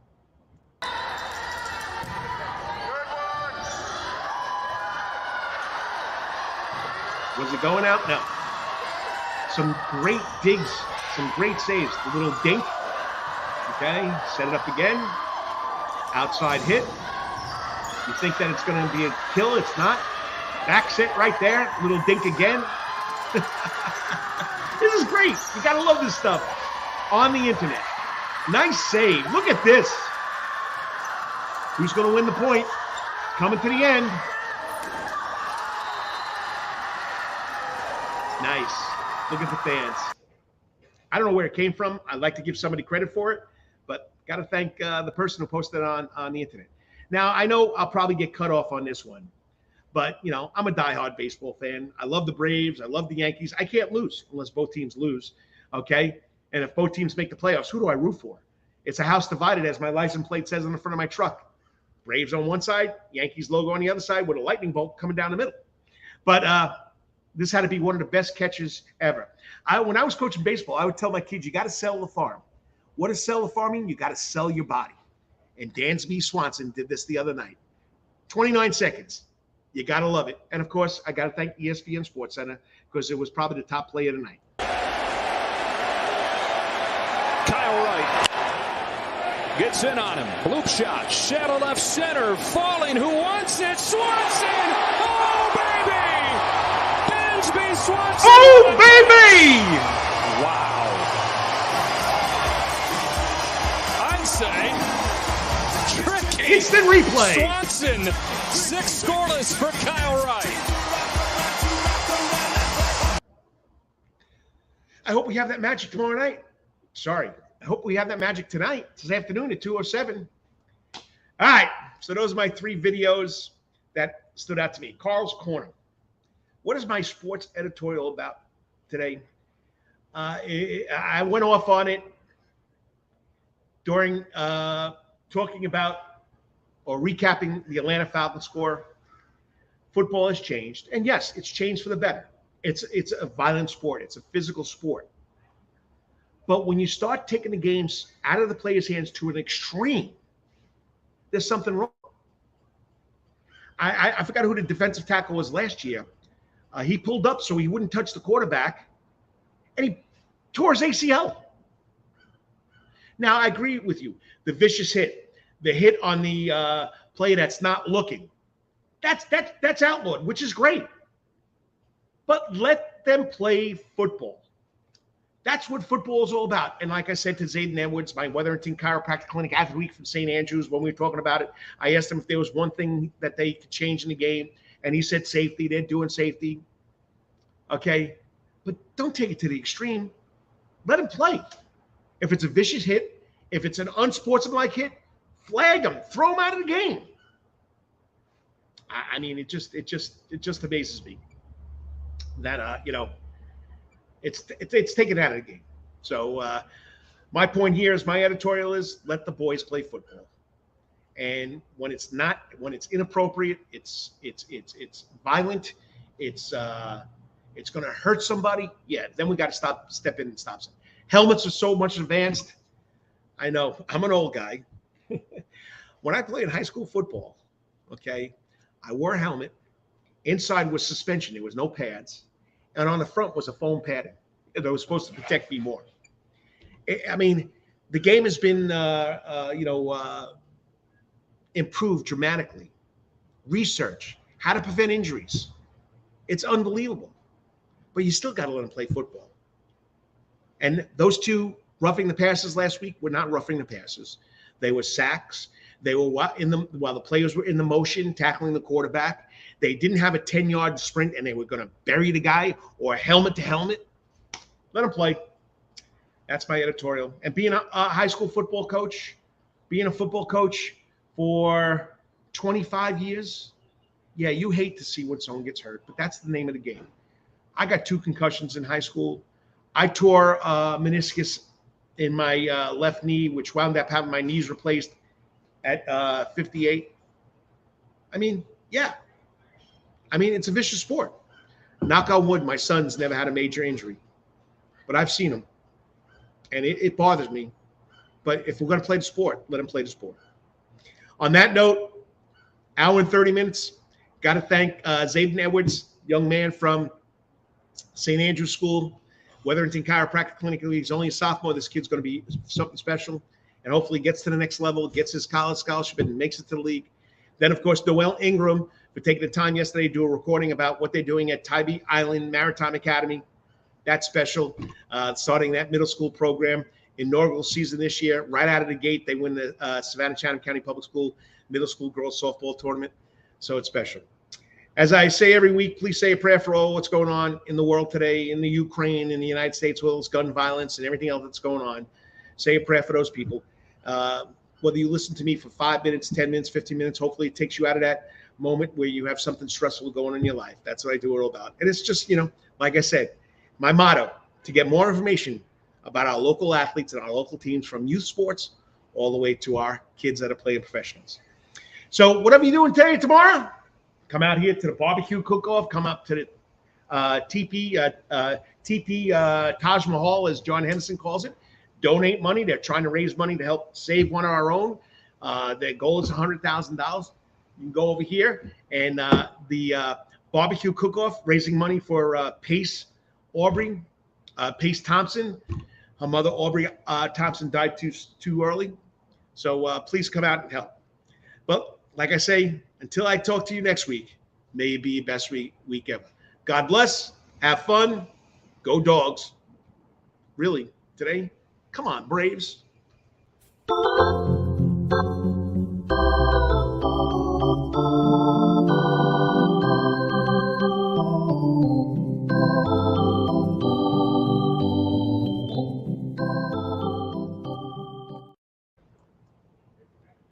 Was it going out? No. Some great digs, some great saves. The little dink. Okay, set it up again. Outside hit. You think that it's going to be a kill. It's not. Back set right there. Little dink again. This is great. You got to love this stuff on the internet. Nice save. Look at this. Who's going to win the point? Coming to the end. Nice. Look at the fans. I don't know where it came from. I'd like to give somebody credit for it, but got to thank the person who posted it on the internet. Now, I know I'll probably get cut off on this one, but, you know, I'm a diehard baseball fan. I love the Braves. I love the Yankees. I can't lose unless both teams lose, okay? And if both teams make the playoffs, who do I root for? It's a house divided, as my license plate says on the front of my truck. Braves on one side, Yankees logo on the other side with a lightning bolt coming down the middle. But this had to be one of the best catches ever. When I was coaching baseball, I would tell my kids, you got to sell the farm. What does sell the farm mean? You got to sell your body. And Dansby Swanson did this the other night. 29 seconds. You got to love it. And, of course, I got to thank ESPN Sports Center because it was probably the top play of the night. Kyle Wright gets in on him. Loop shot. Shadow left center. Falling. Who wants it? Swanson! Oh, baby! Dansby Swanson! Oh, baby! Wow. I'd say tricky. Instant replay. Swanson, 6 scoreless for Kyle Wright. I hope we have that magic tomorrow night. Sorry. I hope we have that magic tonight, this afternoon at 2:07. All right. So those are my 3 videos that stood out to me. Carl's Corner. What is my sports editorial about today? I went off on it during talking about or recapping the Atlanta Falcons score. Football has changed. And yes, it's changed for the better. It's a violent sport. It's a physical sport. But when you start taking the games out of the players' hands to an extreme, there's something wrong. I forgot who the defensive tackle was last year. He pulled up so he wouldn't touch the quarterback, and he tore his ACL. Now, I agree with you. The vicious hit, the hit on the play that's not looking, that's outlawed, which is great. But let them play football. That's what football is all about. And like I said to Zayden Edwards, my Wetherington Chiropractic Clinic Athlete from St. Andrews, when we were talking about it, I asked him if there was one thing that they could change in the game. And he said safety. They're doing safety. Okay. But don't take it to the extreme. Let them play. If it's a vicious hit, if it's an unsportsmanlike hit, flag them. Throw them out of the game. I mean, it just amazes me that, it's taken out of the game. So my point here is my editorial is let the boys play football. And when it's inappropriate, it's violent, it's going to hurt somebody. Yeah, then we got to step in and stop them. Helmets are so much advanced. I know I'm an old guy. When I played high school football, okay, I wore a helmet. Inside was suspension. There was no pads. And on the front was a foam padding that was supposed to protect me more. I mean, the game has been, improved dramatically. Research, how to prevent injuries. It's unbelievable. But you still got to let them play football. And those 2 roughing the passes last week were not roughing the passes. They were sacks. They were while the players were in the motion, tackling the quarterback. They didn't have a 10-yard sprint, and they were going to bury the guy or helmet to helmet. Let them play. That's my editorial. And being a high school football coach, being a football coach for 25 years, yeah, you hate to see when someone gets hurt, but that's the name of the game. I got 2 concussions in high school. I tore meniscus in my left knee, which wound up having my knees replaced at 58. I mean, yeah. I mean, it's a vicious sport. Knock on wood, my son's never had a major injury, but I've seen him, and it bothers me. But if we're going to play the sport, let him play the sport. On that note, hour and 30 minutes. Got to thank Zayden Edwards, young man from St. Andrew's School, Wetherington Chiropractic Clinic Athlete. He's only a sophomore. This kid's going to be something special, and hopefully gets to the next level, gets his college scholarship, and makes it to the league. Then, of course, Noel Ingram for taking the time yesterday to do a recording about what they're doing at Tybee Island Maritime Academy. That's special. Starting that middle school program. Inaugural season this year. Right out of the gate, they win the Savannah Chatham County Public School Middle School Girls Softball Tournament. So it's special. As I say every week, please say a prayer for all what's going on in the world today, in the Ukraine, in the United States, with all this gun violence and everything else that's going on. Say a prayer for those people. Whether you listen to me for 5 minutes, 10 minutes, 15 minutes, hopefully it takes you out of that moment where you have something stressful going on in your life. That's what I do it all about. And it's just, like I said, my motto, to get more information about our local athletes and our local teams, from youth sports all the way to our kids that are playing professionals. So whatever you're doing today, tomorrow, come out here to the barbecue cook-off. Come up to the Tybee Taj Mahal, as John Henderson calls it. Donate money. They're trying to raise money to help save one of our own. Their goal is $100,000. You can go over here, and the barbecue cook-off, raising money for Pace Thompson. Her mother, Aubrey Thompson, died too early. So please come out and help. But like I say, until I talk to you next week, may it be your best week ever. God bless. Have fun. Go Dogs. Really, today? Come on, Braves.